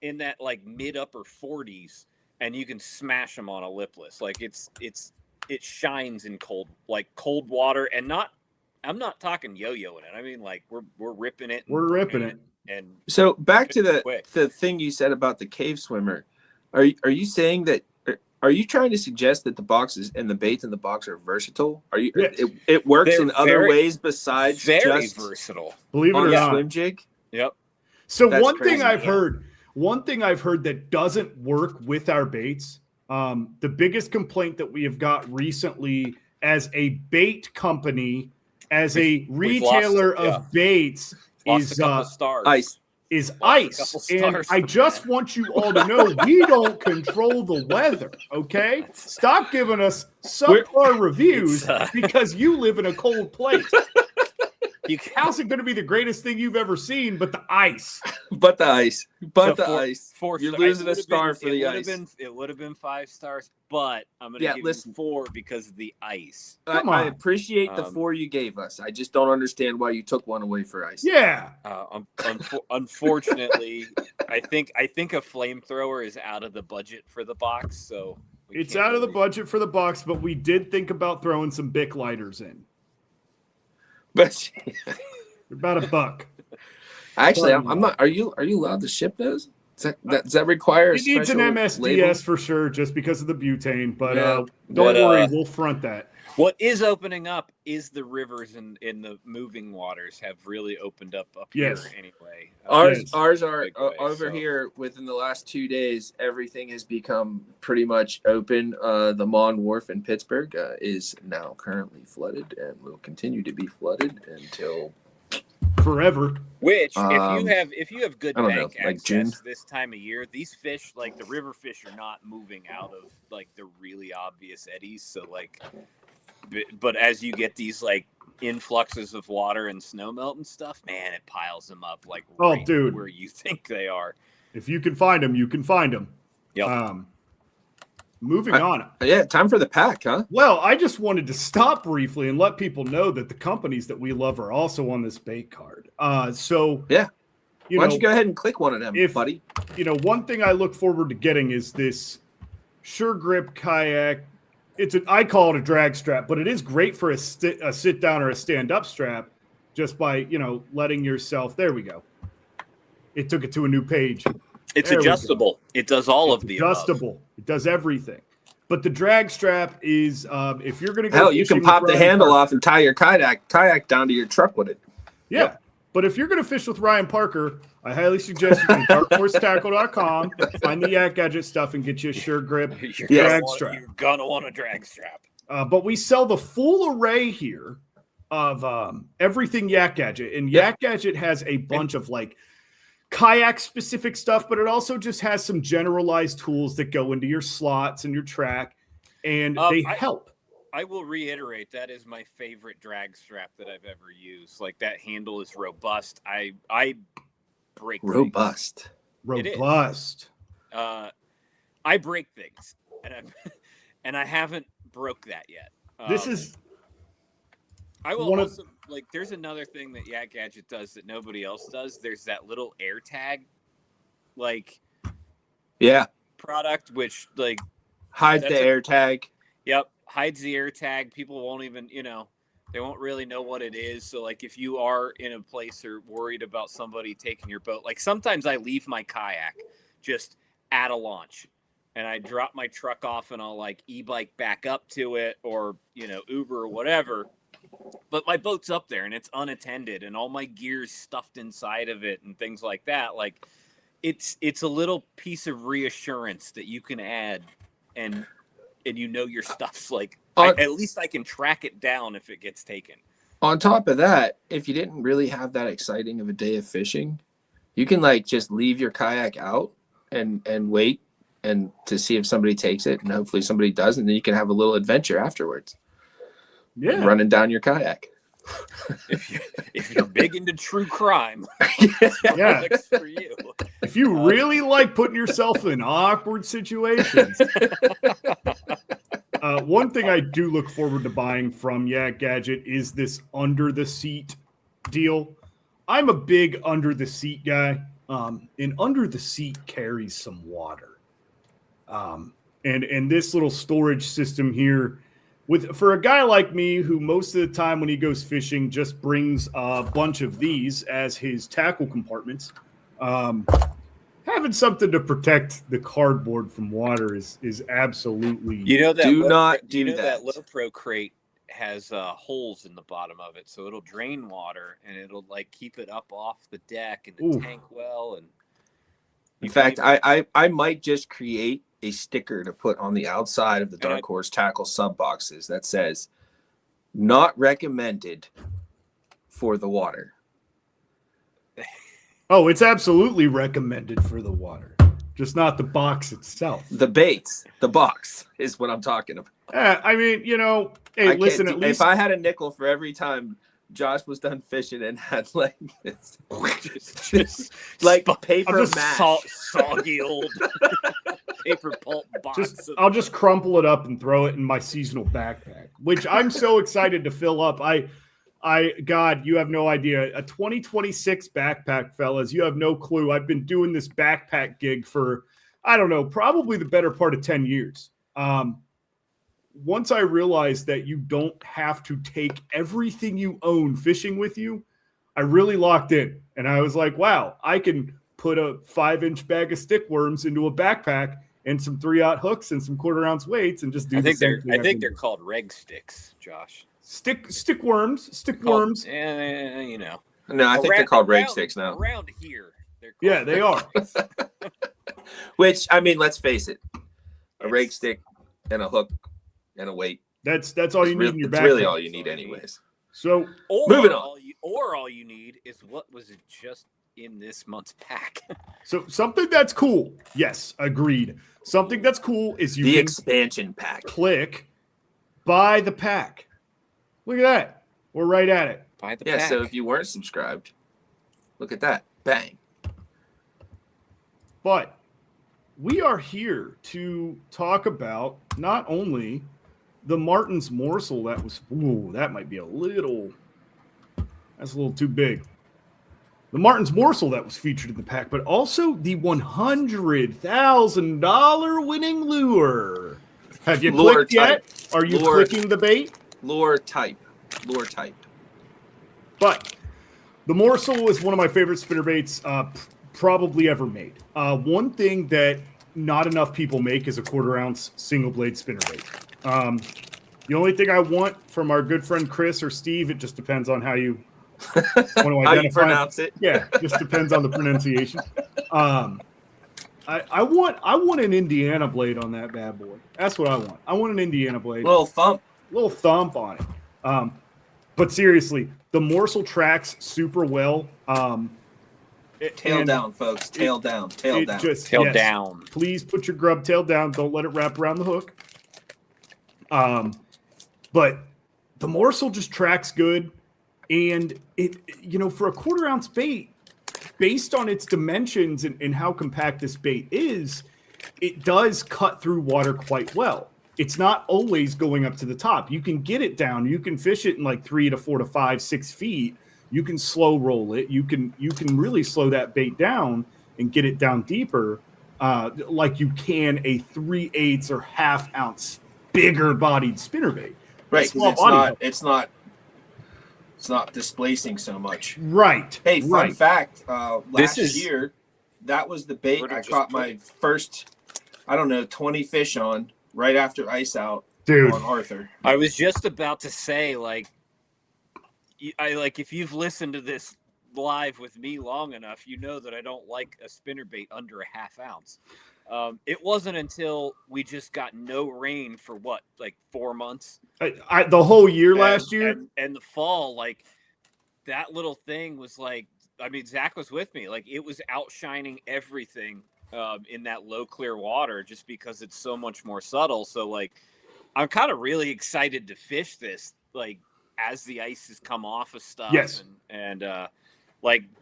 in that like mid upper 40s, and you can smash them on a lipless. Like it shines in cold water, and I'm not talking yo-yoing it. I mean, like we're ripping it. We're ripping it. And So back to quick. the thing you said about the cave swimmer. Are you saying that? Are you trying to suggest that the boxes and the baits in the box are versatile? Are you? Yes. It works They're in other very- ways besides very just versatile. Believe it on or the not. swim jig. Yep. So That's one thing crazy. One thing I've heard that doesn't work with our baits, the biggest complaint that we have got recently as a bait company, as a We've lost retailer it, of baits, Lost is a couple stars. Ice. is Lost a ice. couple And stars I from just that. want you all to know we don't control the weather, okay? Stop giving us subpar reviews it's, because you live in a cold place. You How's it going to be the greatest thing you've ever seen but the ice? But the ice. But the four, ice. 4 You're stars. losing It a would've star been- for the it would've ice. It would have been 5 stars, but I'm going to Yeah, give listen. you 4 because of the ice. Come I on. appreciate the Um, 4 you gave us. I just don't understand why you took one away for ice. Yeah. Unfortunately, I think a flamethrower is out of the budget for the box, so we It's can't out of the really- budget for the box, but we did think about throwing some Bic lighters in. But They're about $1. actually, But, I'm not. Are you allowed to ship those? Does that require a It needs an special MSDS label? for sure, just because of the butane. But Yeah. don't But, worry, we'll front that. What is opening up is the rivers and in the moving waters have really opened up Yes. here anyway. Yes. Ours are Big way, over so. here. Within the last 2 days, everything has become pretty much open. The Mon Wharf in Pittsburgh is now currently flooded and will continue to be flooded until Forever. Which, Um, if you have good I don't know, bank like access June? this time of year, these fish, like the river fish, are not moving out of like the really obvious eddies. So like, but as you get these like influxes of water and snow melt and stuff, man, it piles them up like Oh, right dude. where you think they are. If you can find them, you can find them. Yep. Moving on. yeah, time for the pack, huh? Well, I just wanted to stop briefly and let people know that the companies that we love are also on this bait card. So Yeah. you Why know, don't you go ahead and click one of them, if- buddy? one thing I look forward to getting is this Sure Grip kayak. I call it a drag strap, but it is great for a sit down or a stand up strap, just by letting yourself. There we go. It took it to a new page. It's There we go. adjustable. It does all of the above. Adjustable. It does everything. But the drag strap is if you're going to go Hell, you fishing can with pop the Ryan handle Parker- off and tie your kayak down to your truck with it. Yeah. Yep. But if you're going to fish with Ryan Parker, I highly suggest you go to darkhorsetackle.com, find the Yak Gadget stuff, and get you a Sure Grip You're Yes. drag gonna strap. You're gonna want a drag strap. But we sell the full array here of everything Yak Gadget. And Yak Gadget has a bunch of like kayak specific stuff, but it also just has some generalized tools that go into your slots and your track, and they help. I will reiterate that is my favorite drag strap that I've ever used. Like that handle is robust. I break things. Robust. It is. Robust. I break things, and I haven't broke that yet. This is I will one of- also like. There's another thing that Yak Gadget does that nobody else does. There's that little air tag, like Yeah. product, which like Hide That's the a- air tag. Yep, hides the air tag. People won't even, they won't really know what it is. So, like, if you are in a place or worried about somebody taking your boat, like sometimes I leave my kayak just at a launch, and I drop my truck off, and I'll like e-bike back up to it, or Uber or whatever. But my boat's up there, and it's unattended, and all my gear's stuffed inside of it, and things like that. Like, it's a little piece of reassurance that you can add, and your stuff's like at least I can track it down if it gets taken. On top of that, if you didn't really have that exciting of a day of fishing, you can like just leave your kayak out and wait and to see if somebody takes it, and hopefully somebody does, and then you can have a little adventure afterwards. yeah. Running down your kayak. If you're big into true crime, Yeah. that's for you. If you really like putting yourself in awkward situations, one thing I do look forward to buying from Yak Gadget is this under the seat deal. I'm a big under the seat guy, and under the seat carries some water. And this little storage system here, for a guy like me who most of the time when he goes fishing just brings a bunch of these as his tackle compartments, having something to protect the cardboard from water is absolutely. You know that Do not do that that. low pro crate has holes in the bottom of it, so it'll drain water and it'll like keep it up off the deck and the Ooh. tank well. And In fact, I might just create a sticker to put on the outside of the And I- Dark Horse tackle sub boxes that says "Not recommended for the water." Oh, it's absolutely recommended for the water, just not the box itself. The baits, the box is what I'm talking about. I mean, hey, listen, at least if I had a nickel for every time Josh was done fishing and had like this, just like paper just mash. Soggy old paper pulp box. I'll just crumple it up and throw it in my seasonal backpack, which I'm so excited to fill up. God, you have no idea. A 2026 backpack, fellas. You have no clue. I've been doing this backpack gig for, I don't know, probably the better part of 10 years. Once I realized that you don't have to take everything you own fishing with you, I really locked in. And I was like, wow, I can put a 5-inch bag of stick worms into a backpack and some 3/0 hooks and some 1/4 ounce weights and just do I the think same thing. I think they're called reg sticks, Josh. Stick worms. Yeah, No, I think they're called rag sticks now. Around here, they're called Yeah, they are. Which, I mean, let's face it, a rake stick and a hook and a weight. That's all you need in your It's backpack. really all you need, anyways. So Moving on. All you need is what was it just in this month's pack? So something that's cool. Yes, agreed. Something that's cool is you The can expansion pack. click buy the pack. Look at that. We're right at it. Buy the Yeah, pack. so if you weren't subscribed, look at that. Bang. But we are here to talk about not only the Martin's morsel that was, that might be that's a little too big. The Martin's morsel that was featured in the pack, but also the $100,000 winning lure. Have you Lure clicked yet? type. Are you Lure. clicking the bait? Lure type. But the morsel is one of my favorite spinnerbaits probably ever made. One thing that not enough people make is a 1/4 ounce single blade spinnerbait. The only thing I want from our good friend Chris or Steve, it just depends on how you want to identify. How you pronounce it. Yeah, just depends on the pronunciation. I want an Indiana blade on that bad boy. That's what I want. I want an Indiana blade. Little thump. Little thump on it. But seriously, the morsel tracks super well. Tail down, folks. Tail down. Tail down. Tail down. Please put your grub tail down. Don't let it wrap around the hook. But the morsel just tracks good. And it, for a 1/4 ounce bait, based on its dimensions and how compact this bait is, it does cut through water quite well. It's not always going up to the top. You can get it down. You can fish it in like 3 to 4 to 5, 6 feet. You can slow roll it. You can really slow that bait down and get it down deeper, like you can a 3/8 or 1/2 ounce bigger bodied spinnerbait. Right, Small because body. it's not displacing so much. Right. Hey, fun right. fact, This last is- year, that was the bait Where'd it I just caught put my first, 20 fish on right after ice out Dude. on Arthur. I was just about to say, if you've listened to this live with me long enough, you know that I don't like a spinnerbait under a 1/2 ounce. It wasn't until we just got no rain for 4 months. The whole year last year. And the fall, that little thing was Zach was with me. It was outshining everything in that low clear water just because it's so much more subtle. So I'm kind of really excited to fish this as the ice has come off of stuff. Yes. And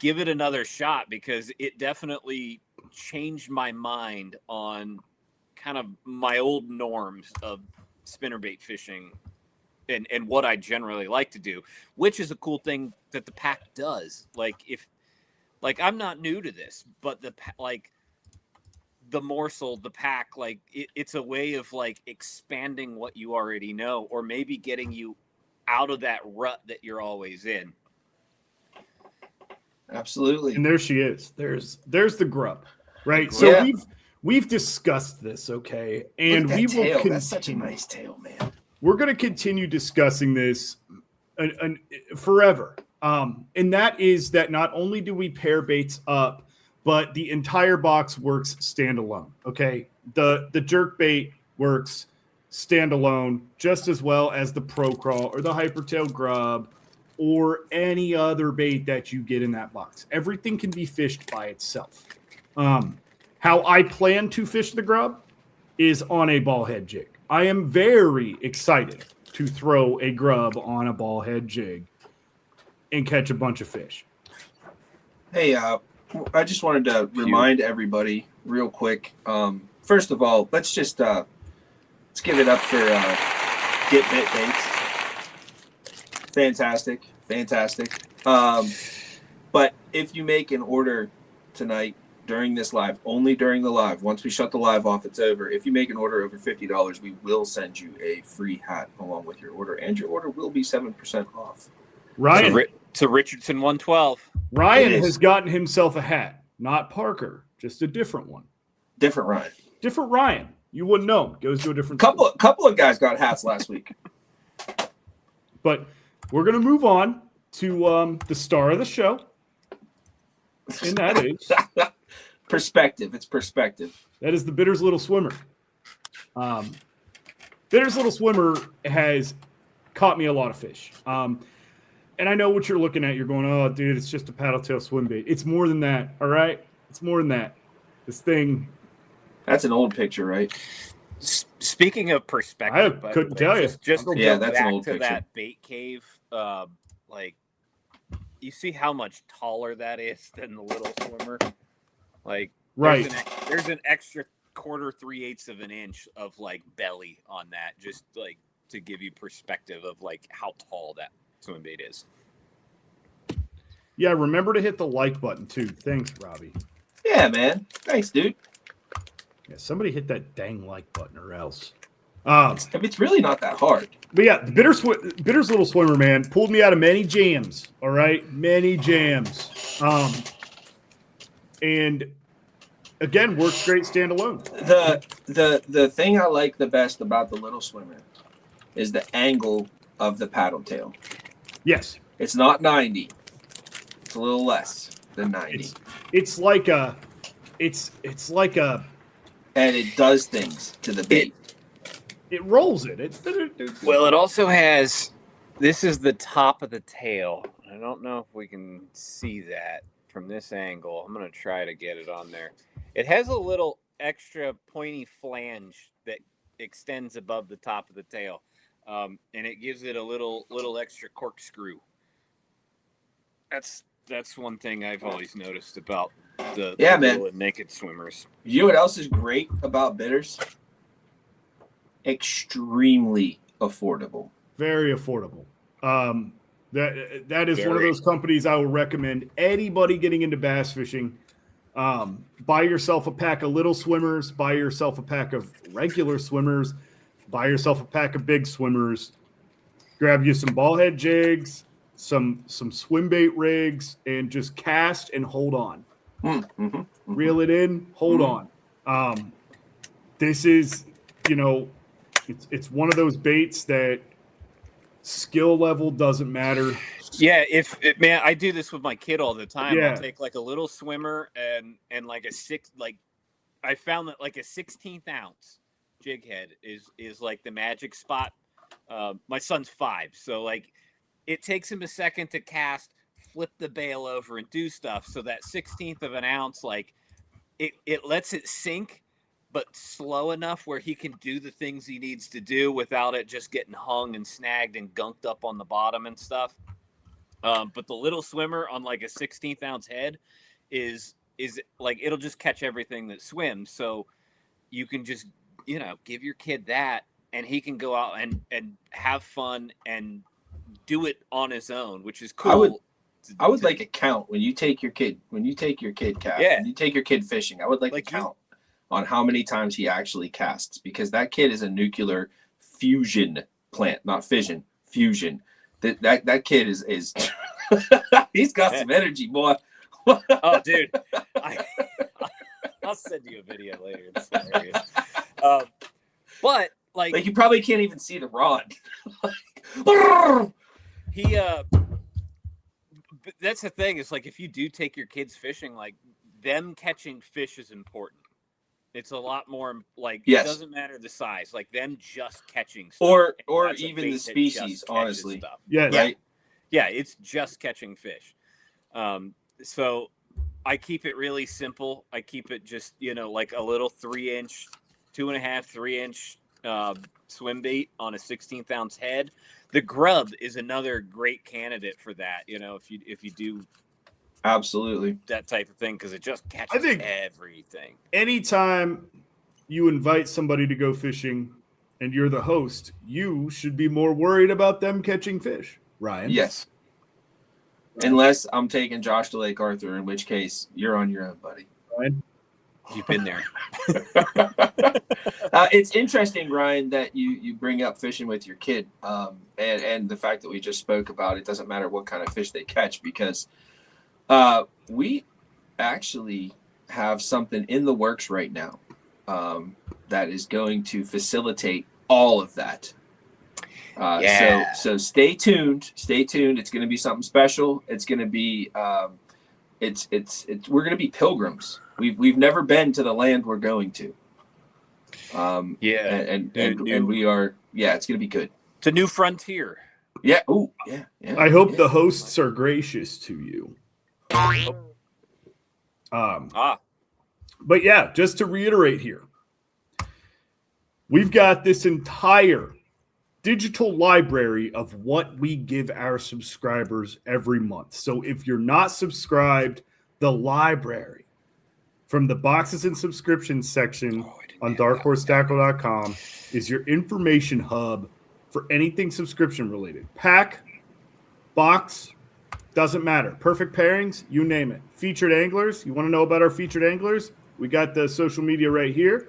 give it another shot because it definitely changed my mind on kind of my old norms of spinnerbait fishing and what I generally like to do, which is a cool thing that the pack does. I'm not new to this, but the morsel, the pack, it's a way of expanding what you already know, or maybe getting you out of that rut that you're always in. Absolutely. And there she is. There's the grub, right? Yeah. So we've discussed this, okay, and Look at we that will. tail. That's such a nice tail, man. We're going to continue discussing this forever, and that is that not only do we pair baits up, but the entire box works standalone. Okay, the jerk bait works standalone just as well as the Pro Crawl or the Hypertail Grub or any other bait that you get in that box. Everything can be fished by itself. How I plan to fish the grub is on a ball head jig. I am very excited to throw a grub on a ball head jig and catch a bunch of fish. Hey, I just wanted to remind everybody real quick. First of all, let's just let's give it up for Get Bit Baits. Fantastic. But if you make an order tonight during this live, only during the live, once we shut the live off, it's over. If you make an order over $50, we will send you a free hat along with your order, and your order will be 7% off. Ryan, to Richardson 112. Ryan has gotten himself a hat, not Parker, just a different one. Different Ryan. Different Ryan. You wouldn't know him. Goes to a different couple of guys got hats last week. But we're going to move on to the star of the show. And that is perspective. It's perspective. That is the Bitter's Little Swimmer. Bitter's Little Swimmer has caught me a lot of fish. And I know what you're looking at. You're going, oh, dude, it's just a paddle tail swim bait. It's more than that, all right? It's more than that. This thing. That's an old picture, right? Speaking of perspective, I couldn't tell you. Just to yeah, go that's back an old to picture. that bait cave, like you see how much taller that is than the Little Swimmer. Like, Right. There's an extra 1/4, 3/8 of an inch of like belly on that, just like to give you perspective of like how tall that swim bait is. Yeah, remember to hit the like button too. Thanks, Robbie. Yeah, man. Thanks, dude. Yeah, somebody hit that dang like button or else. I mean, it's really not that hard. But yeah, the Bitter's Little Swimmer, man, pulled me out of many jams. All right, many jams. And again, works great standalone. The thing I like the best about the Little Swimmer is the angle of the paddle tail. Yes, It's not 90. It's a little less than 90. it's like a, it's like a. And it does things to the bait. It rolls it. Well, it also has. This is the top of the tail. I don't know if we can see that from this angle. I'm gonna try to get it on there. It has a little extra pointy flange that extends above the top of the tail, and it gives it a little extra corkscrew. That's one thing I've always noticed about the Yeah, the man. little naked swimmers. You know what else is great about bitters? Extremely affordable. Very affordable. That is one of Very. those companies I would recommend anybody getting into bass fishing. Buy yourself a pack of little swimmers. Buy yourself a pack of regular swimmers. Buy yourself a pack of big swimmers. Grab you some ball head jigs, some swim bait rigs, and just cast and hold on. Mm-hmm. Reel it in, hold on. This is, it's one of those baits that skill level doesn't matter. Yeah, man, I do this with my kid all the time. Yeah. I'll take like a little swimmer and like I found that like a 16th ounce jig head is like the magic spot. My son's 5, so like it takes him a second to cast, flip the bail over, and do stuff. So that 16th of an ounce, like it lets it sink, but slow enough where he can do the things he needs to do without it just getting hung and snagged and gunked up on the bottom and stuff. But the little swimmer on like a 16th ounce head is like, it'll just catch everything that swims. So you can just, give your kid that and he can go out and have fun and do it on his own, which is cool. I would like a count when you take your kid, Kat, Yeah. when you take your kid fishing. I would like a count on how many times he actually casts, because that kid is a nuclear fusion plant, not fission, fusion. That kid is he's got some energy, boy. Oh, dude, I'll send you a video later. It's hilarious. But like you probably can't even see the rod. he but that's the thing, is like if you do take your kids fishing, like them catching fish is important. It's a lot more like Yes. It doesn't matter the size, like them just catching stuff. or That's a even bait the that species, just catches honestly. stuff. Yes. Right? Yeah, it's just catching fish. So I keep it really simple. I keep it just, like a little 3-inch, 2.5, 3-inch swim bait on a 16th ounce head. The grub is another great candidate for that. If you do Absolutely. that type of thing, because it just I catches think everything. anytime you invite somebody to go fishing and you're the host, you should be more worried about them catching fish, Ryan. Yes. Unless I'm taking Josh to Lake Arthur, in which case you're on your own, buddy. Ryan. You've been there. It's interesting, Ryan, that you bring up fishing with your kid, and the fact that we just spoke about it doesn't matter what kind of fish they catch, because we actually have something in the works right now that is going to facilitate all of that. Yeah. So stay tuned. Stay tuned. It's going to be something special. It's going to be it's we're going to be pilgrims. We've never been to the land we're going to. And we are. Yeah, it's going to be good. It's a new frontier. Yeah. Oh, yeah. I hope the hosts are gracious to you. But yeah, just to reiterate here, we've got this entire digital library of what we give our subscribers every month. So if you're not subscribed, the library from the boxes and subscriptions section on darkhorsetackle.com is your information hub for anything subscription related. Pack, box, doesn't matter. Perfect pairings, you name it. Featured anglers, you want to know about our featured anglers? We got the social media right here.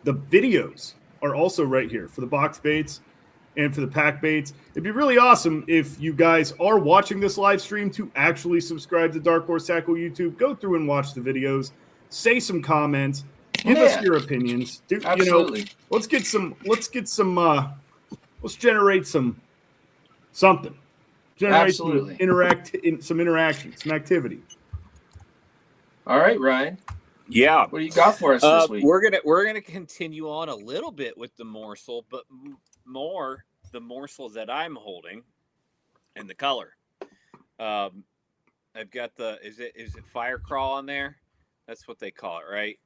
The videos are also right here for the box baits and for the pack baits. It'd be really awesome if you guys are watching this live stream to actually subscribe to Dark Horse Tackle YouTube. Go through and watch the videos. Say some comments. Give us your opinions. Absolutely. Let's generate something. Generate Absolutely. some interaction, some activity. All right, Ryan. Yeah. What do you got for us this week? We're gonna continue on a little bit with the morsel, but more the morsel that I'm holding and the color. I've got is it fire crawl on there? That's what they call it, right?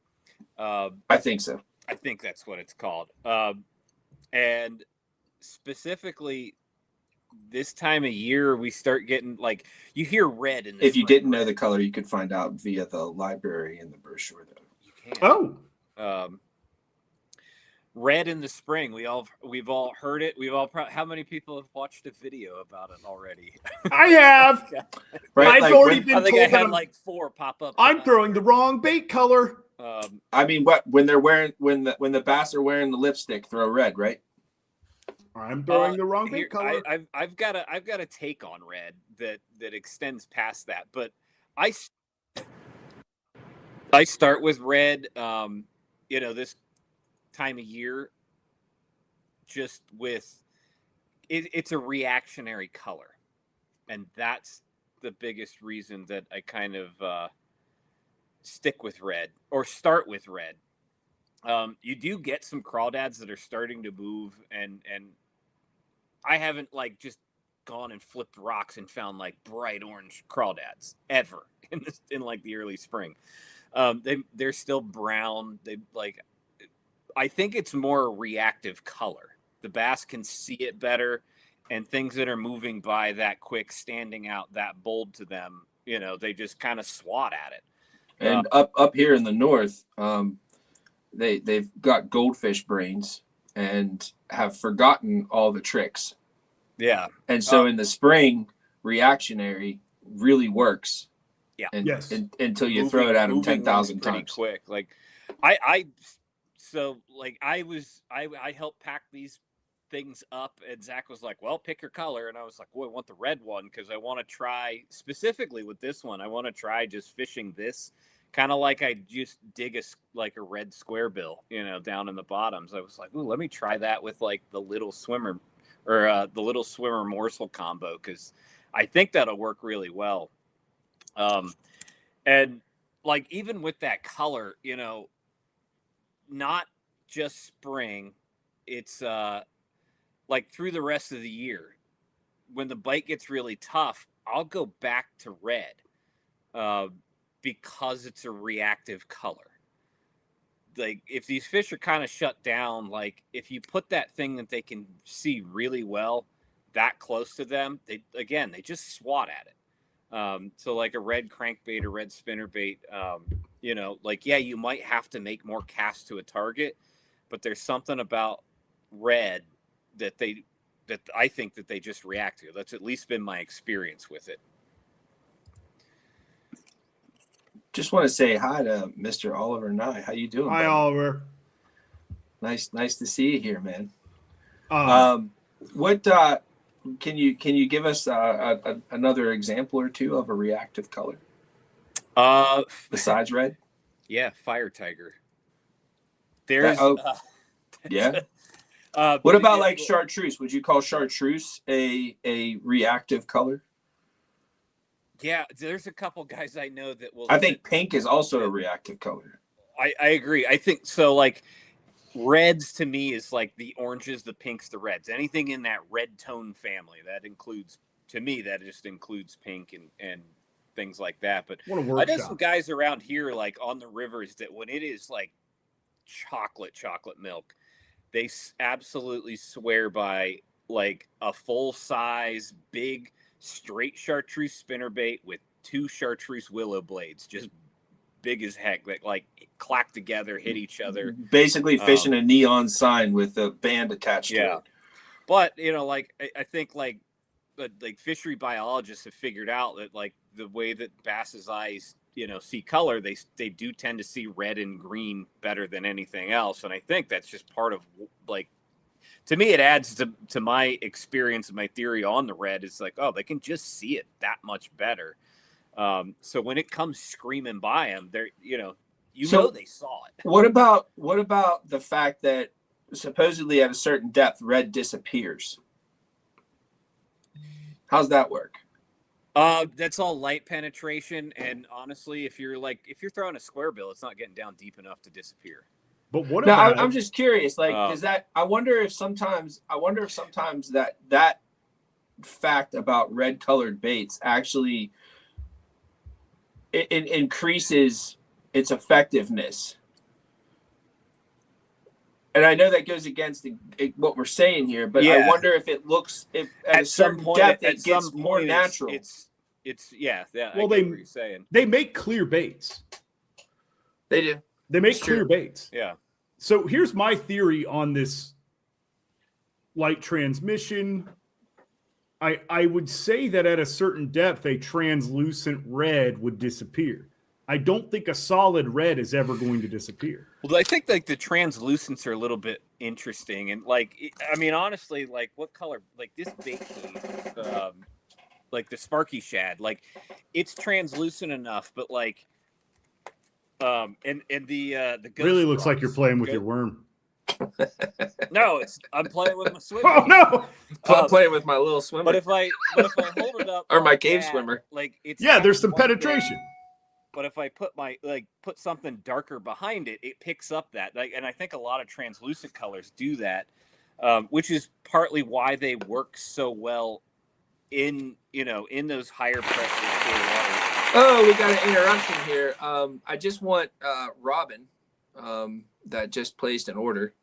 I think so. I think that's what it's called. And specifically this time of year, we start getting, like, you hear red in the If you didn't know the color, you could find out via the library and the brochure, though. You can. Oh. Red in the spring. We've all heard it. How many people have watched a video about it already? I have. Right, I've already been I think told I had like 4 pop up. I'm throwing the wrong bait color. I mean, when the bass are wearing the lipstick, throw red, right? I'm throwing the wrong bait color. I've got a take on red that extends past that, but I start with red. This time of year, just with it's a reactionary color, and that's the biggest reason that I kind of stick with red or start with red. You do get some crawdads that are starting to move, and I haven't like just gone and flipped rocks and found like bright orange crawdads ever in like the early spring. They're still brown. I think it's more a reactive color. The bass can see it better, and things that are moving by that quick, standing out that bold to them, they just kind of swat at it. And up here in the north, they've got goldfish brains and have forgotten all the tricks. Yeah. And so in the spring, reactionary really works. Yeah. And, Yes. until you throw it at them 10,000 pretty times. quick. Like I helped pack these things up, and Zach was like, well, pick your color. And I was like, well, I want the red one because I want to try specifically with this one. I want to try just fishing this kind of like I just dig a red square bill, down in the bottoms. I was like, ooh, let me try that with like the little swimmer or the little swimmer morsel combo, because I think that'll work really well. And like even with that color, not just spring, it's like through the rest of the year, when the bite gets really tough, I'll go back to red because it's a reactive color. Like if these fish are kind of shut down, like if you put that thing that they can see really well that close to them, they just swat at it. So like a red crankbait or red spinnerbait, you know, like, yeah, you might have to make more casts to a target, but there's something about red that I think that they just react to. That's at least been my experience with it. Just want to say hi to Mr. Oliver Nye. How you doing? Hi, buddy? Oliver. Nice to see you here, man. Um, What can you give us another example or two of a reactive color besides red? Yeah, fire tiger. There's yeah. What What about like chartreuse? Would you call chartreuse a reactive color? Yeah, there's a couple guys I know that will. I think pink is also a reactive color. I agree. I think so. Like reds to me is like the oranges, the pinks, the reds. Anything in that red tone family that includes, to me, that just includes pink and things like that. But what a I workshop. know some guys around here, like on the rivers, that when it is like chocolate milk, they absolutely swear by like a full size, big, straight chartreuse spinnerbait with 2 chartreuse willow blades, just big as heck, that like clack together, hit each other. Basically fishing a neon sign with a band attached to it. But you know, like I think like fishery biologists have figured out that like the way that bass's eyes, you know, see color, they do tend to see red and green better than anything else. And I think that's just part of, like, to me, it adds to my experience and my theory on the red. Is like, oh, they can just see it that much better. So when it comes screaming by them, they're, you know they saw it. What about the fact that supposedly at a certain depth, red disappears? How's that work? That's all light penetration, and honestly, if you're throwing a square bill, it's not getting down deep enough to disappear. But what No, about? I'm just curious. Like, does that? I wonder if sometimes that fact about red colored baits actually it increases its effectiveness. And I know that goes against what we're saying here, but I wonder if it looks, if at a certain depth it gets more natural. It's yeah. Well, I get what you're saying. They make clear baits. They do. They make clear baits. Yeah. So here's my theory on this light transmission. I would say that at a certain depth, a translucent red would disappear. I don't think a solid red is ever going to disappear. Well, I think like the translucents are a little bit interesting, and like, I mean, honestly, like what color? Like this bait case, like the Sparky Shad, like it's translucent enough, but like, and the ghost really looks like you're rocks. playing with your worm. No, I'm playing with my swim. Oh no! I'm playing with my little swimmer. But if I hold it up, or my like cave that, swimmer, like it's there's some one thing. penetration. But if I put something darker behind it, it picks up that. Like, and I think a lot of translucent colors do that, which is partly why they work so well in those higher pressure clear waters. Oh, we got an interruption here. I just want Robin, that just placed an order.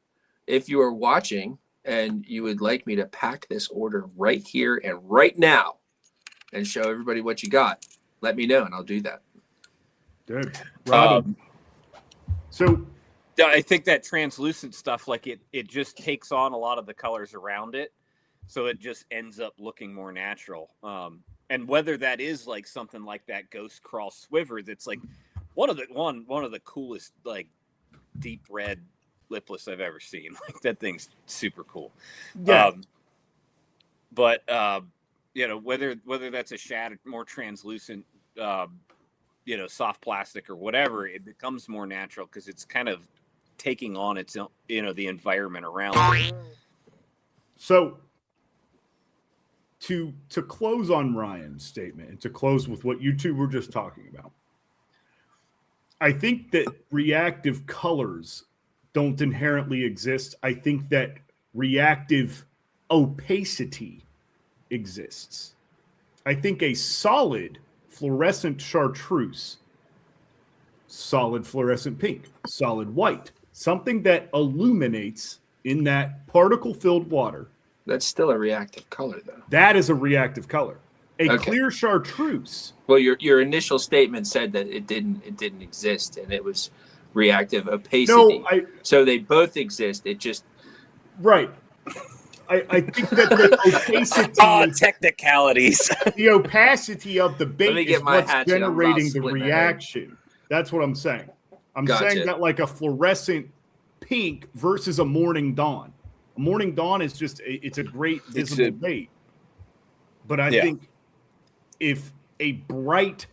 If you are watching and you would like me to pack this order right here and right now and show everybody what you got, let me know and I'll do that. Good. Robin. So I think that translucent stuff, like it just takes on a lot of the colors around it. So it just ends up looking more natural. And whether that is like something like that Ghost Crawl Swiver, that's like one of the coolest, like deep red lipless I've ever seen. Like that thing's super cool. yeah. But whether that's a shad, more translucent, soft plastic or whatever, it becomes more natural because it's kind of taking on its own, the environment around it. So to close on Ryan's statement and to close with what you two were just talking about, I think that reactive colors don't inherently exist. I think that reactive opacity exists. I think a solid fluorescent chartreuse, solid fluorescent pink, solid white, something that illuminates in that particle-filled water. That's still a reactive color, though. That is a reactive color. A Okay. clear chartreuse. Well, your initial statement said that it didn't exist, and it was reactive opacity. No, So they both exist. It just right. I think that the opacity, Technicalities. the opacity of the Let me bait get is my what's hatchet. I'm not generating the splitting my head. reaction. That's what I'm saying. I'm Gotcha. saying that like a fluorescent pink versus a morning dawn. A morning dawn is just it's a great visible bait. But I think if a bright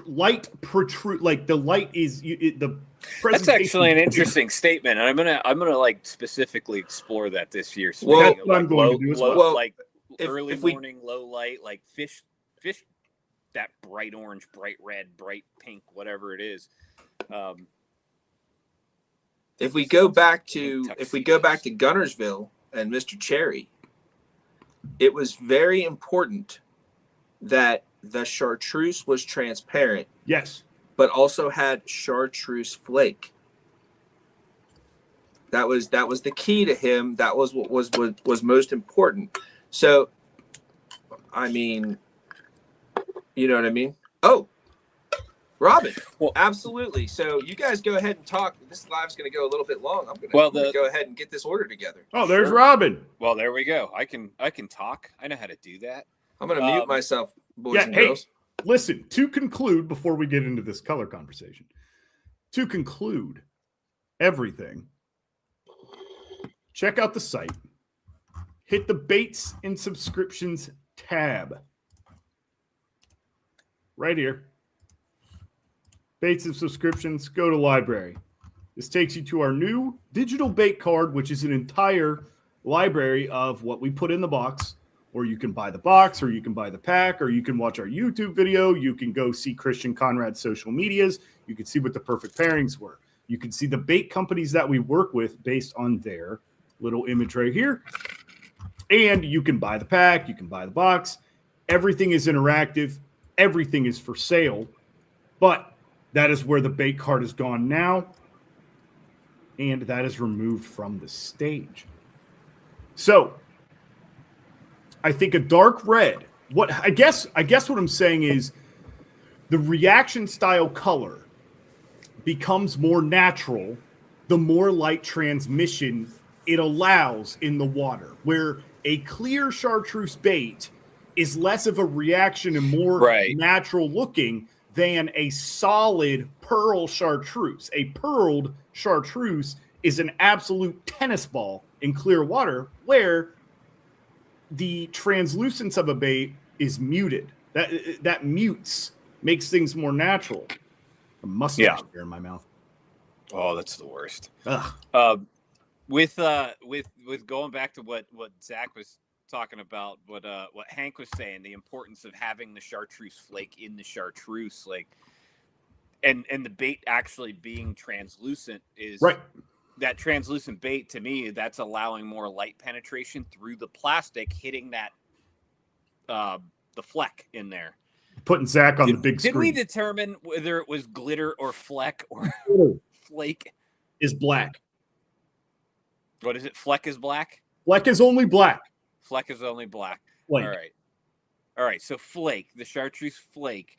light protrude, like the light is the That's actually an interesting statement, and I'm gonna like specifically explore that this year. Well, that's what I'm going to do as well. Well, like if early we- morning, low light, like fish, that bright orange, bright red, bright pink, whatever it is. if we go back to Gunnersville and Mr. Cherry, it was very important that the chartreuse was transparent, Yes. but also had chartreuse flake. That was the key to him. That was what was most important. So, I mean, you know what I mean? Oh, Robin. Well- Absolutely. So you guys go ahead and talk. This live's going to go a little bit long. I'm going to go ahead and get this order together. Oh, there's Sure. Robin. Well, there we go. I can talk. I know how to do that. I'm going to mute myself, boys and hey, girls. listen, to conclude, before we get into this color conversation, to conclude everything, check out the site. Hit the baits and subscriptions tab. Right here. Baits and subscriptions, go to library. This takes you to our new digital bait card, which is an entire library of what we put in the box. Or you can buy the box, or you can buy the pack, or you can watch our YouTube video. You can go see Christian Conrad's social medias. You can see what the perfect pairings were. You can see the bait companies that we work with based on their little image right here. And you can buy the pack. You can buy the box. Everything is interactive. Everything is for sale. But that is where the bait card has gone now. And that is removed from the stage. So I think a dark red. What I guess what I'm saying is the reaction style color becomes more natural the more light transmission it allows in the water. Where a clear chartreuse bait is less of a reaction and more natural looking than a solid pearl chartreuse. A pearled chartreuse is an absolute tennis ball in clear water where the translucence of a bait is muted. That mutes, makes things more natural. A mustache here in my mouth. Oh, that's the worst. Ugh. With going back to what Zach was talking about, what Hank was saying, the importance of having the chartreuse flake in the chartreuse, like, and the bait actually being translucent is right. That translucent bait, to me, that's allowing more light penetration through the plastic, hitting that the fleck in there. Putting Zach on the big screen. Did we determine whether it was glitter or fleck or flake? Is black. What is it? Fleck is black? Fleck is only black. Fleck is only black. Flake. All right. So flake, the chartreuse flake,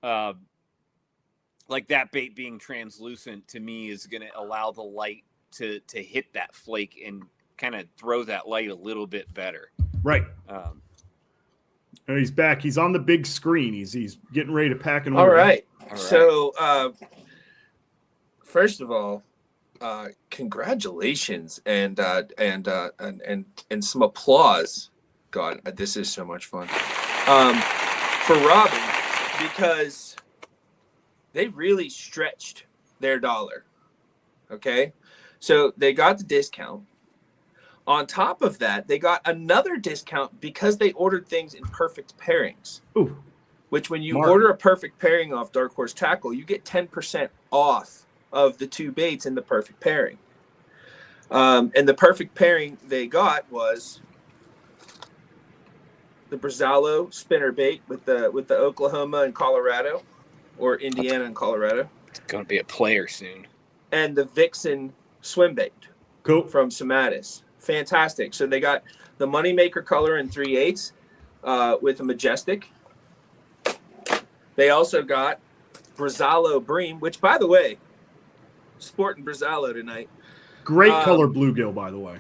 like that bait being translucent, to me is going to allow the light to hit that flake and kind of throw that light a little bit better. Right. He's back. He's on the big screen. He's getting ready to pack and All order. right. So first of all, congratulations and some applause. God, this is so much fun. For Robin, because they really stretched their dollar. Okay. So they got the discount. On top of that, they got another discount because they ordered things in perfect pairings. Ooh. Which when you order a perfect pairing off Dark Horse Tackle, you get 10% off of the two baits in the perfect pairing. And the perfect pairing they got was the Brazalo spinner bait with the Oklahoma and Colorado, or Indiana and Colorado, It's going to be a player soon. and the Vixen swim bait Cool. from Sematis. Fantastic. So they got the Moneymaker color in 3/8 with a Majestic. They also got Brazalo Bream, which, by the way, sporting Brazalo tonight. Great color bluegill, by the way.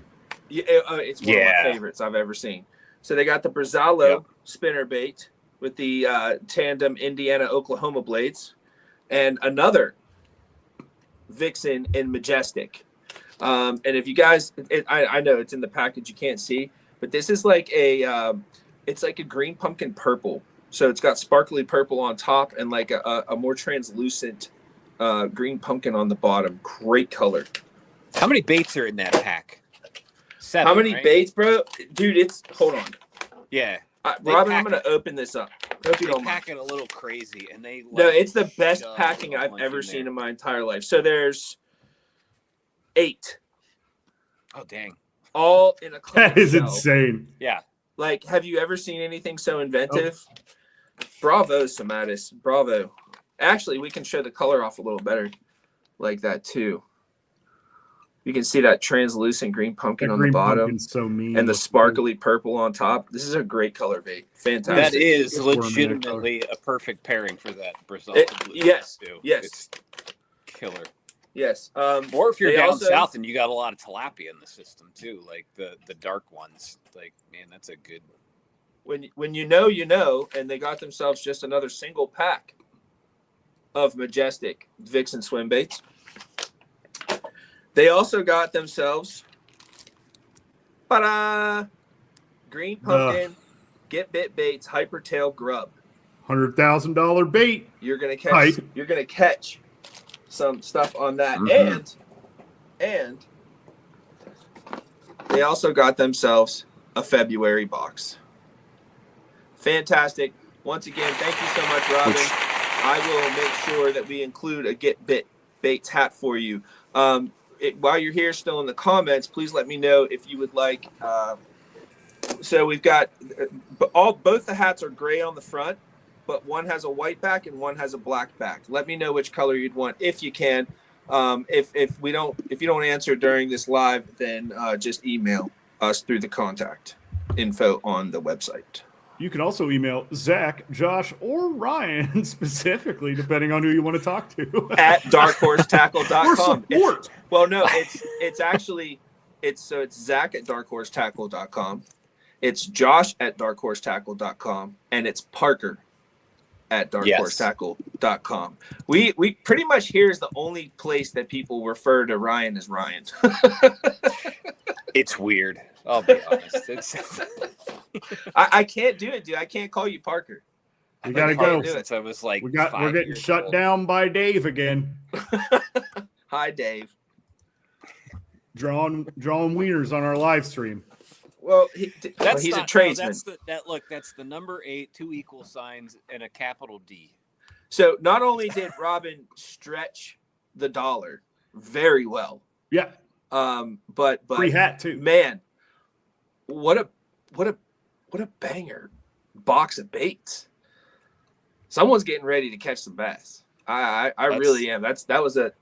Yeah, it's one of my favorites I've ever seen. So they got the Brazalo spinner bait with the tandem Indiana Oklahoma blades, and another Vixen in Majestic. And if you guys, I know it's in the package, you can't see, but this is like it's like a green pumpkin purple. So it's got sparkly purple on top and like a more translucent green pumpkin on the bottom. Great color. How many baits are in that pack? 7. How many right? baits, bro? Dude, hold on. Yeah. Robin, I'm going to open this up. Hope you They don't mind. pack it a little crazy, and they No, like, it's the best shove packing a I've bunch ever in seen there. in my entire life. So there's 8, Oh dang! all in a That is clamshell. insane. Yeah, Like, have you ever seen anything so inventive? Bravo, Sematis. Bravo. Actually, we can show the color off a little better like that, too. You can see that translucent green pumpkin That on the green bottom pumpkin's so mean. and the sparkly purple on top. This is a great color bait. Fantastic. that is Worm in that legitimately a perfect pairing for that Brazil. Yes, yes. It's killer. Yes. Or if you're They down also- south and you got a lot of tilapia in the system too, like the dark ones. Like, man, that's a good. When you know, and they got themselves just another single pack of Majestic Vixen swim baits. They also got themselves green pumpkin get bit baits hypertail grub. $100,000 bait. You're gonna catch. Hype. You're gonna catch some stuff on that, Mhm. and they also got themselves a February box. Fantastic. Once again, thank you so much, Robin. I will make sure that we include a Get Bit Baits hat for you. While you're here still in the comments, please let me know if you would like. So we've got both the hats are gray on the front, but one has a white back and one has a black back. Let me know which color you'd want if you can. If you don't answer during this live, then just email us through the contact info on the website. You can also email Zach, Josh, or Ryan specifically, depending on who you want to talk to. At darkhorsetackle.com. Or support. Well, no, it's actually it's Zach at darkhorsetackle.com. It's Josh at darkhorsetackle.com, and it's Parker at darkhorsetackle.com. We pretty much here is the only place that people refer to Ryan as Ryan. It's weird. I'll be honest. It's I can't do it, dude. I can't call you Parker. We gotta I've been go. here since I was like We're 5 getting years shut old. down by Dave again. Hi, Dave. Drawing wieners on our live stream. Well, he's a not, tradesman. No, that's the number 8, 2 equal signs, and a capital D. So not only did Robin stretch the dollar very well, Yeah, but free hat too. man, what a banger box of baits. Someone's getting ready to catch some bass. I really am. That was a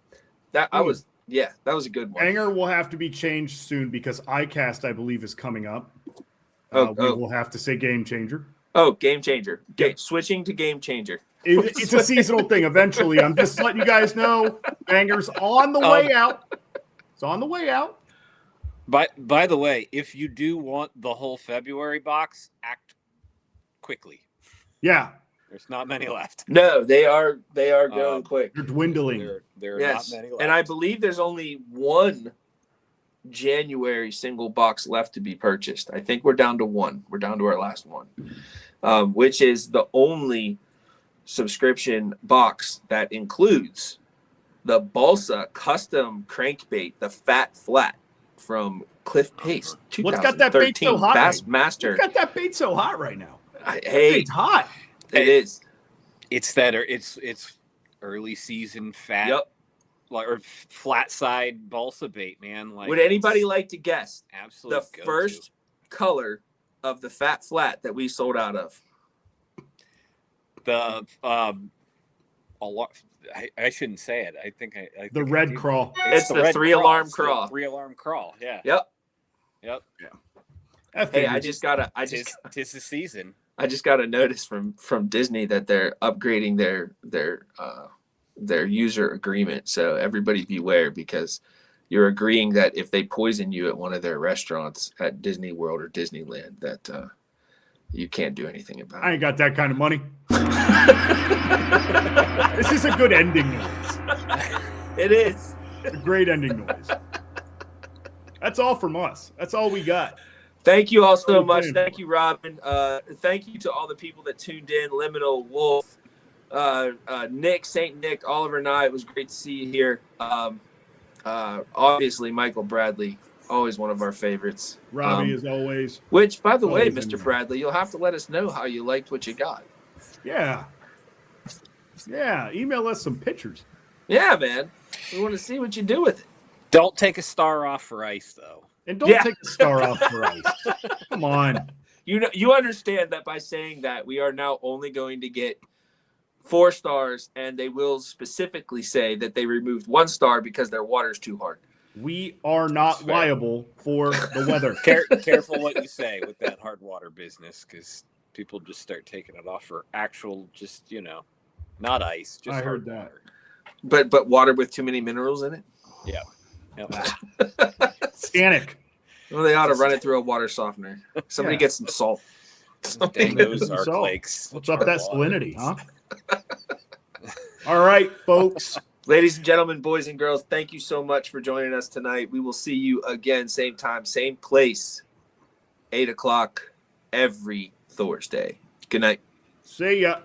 good one. Anger will have to be changed soon because ICAST, I believe, is coming up. Oh, we will have to say game changer. Oh, game changer. Switching to game changer. It's a seasonal thing. Eventually, I'm just letting you guys know. Anger's on the way out. It's on the way out. By the way, if you do want the whole February box, act quickly. Yeah, There's not many left. No, they are going quick. they're dwindling. There are Yes, not many left. and I believe there's only one January single box left to be purchased. I think we're down to one. We're down to our last one, which is the only subscription box that includes the Balsa custom crankbait, the Fat Flat from Cliff Pace. What's got that bait so 2013 hot? Bass Master. What's got that bait so hot right now? Hey, It's hot. it is. It's that it's early season fat Yep. or flat side balsa bait, man. Like, Would anybody it's like to guess absolute the go-to. first color of the Fat Flat that we sold out of? The a lot. I shouldn't say it. I think The I red do. crawl. It's the red 3-alarm It's the crawl. 3-alarm crawl. Yeah. Yep. That Hey, I figures. just got Tis the season. I just got a notice from Disney that they're upgrading their user agreement. So everybody beware, because you're agreeing that if they poison you at one of their restaurants at Disney World or Disneyland, that you can't do anything about I it. ain't got that kind of money. This is a good ending noise. It is. A great ending noise. That's all from us. That's all we got. Thank you all so Okay. much. Thank you, Robin. Thank you to all the people that tuned in. Liminal, Wolf, Nick, Saint Nick, Oliver Nye. It was great to see you here. Obviously, Michael Bradley, always one of our favorites. Robbie, as always. Which, by the way, Always Mr. in there. Bradley, you'll have to let us know how you liked what you got. Yeah. Yeah. Email us some pictures. Yeah, man. We want to see what you do with it. Don't take a star off for ice, though. And don't Yeah. take the star off for ice. Come on. You understand that by saying that, we are now only going to get 4 stars, and they will specifically say that they removed 1 star because their water's too hard. We are not Fair. liable for the weather. Careful what you say with that hard water business, because people just start taking it off for actual, just not ice, just I hard heard that. water. But water with too many minerals in it? Yeah. Yep. Scanic. Well, they ought to run it through a water softener. Somebody Yeah. get some salt. Dang those So, arc lakes. What's up Hard that water. salinity, huh? All right, folks. Ladies and gentlemen, boys and girls, thank you so much for joining us tonight. We will see you again, same time, same place, 8 o'clock every Thursday. Good night. See ya.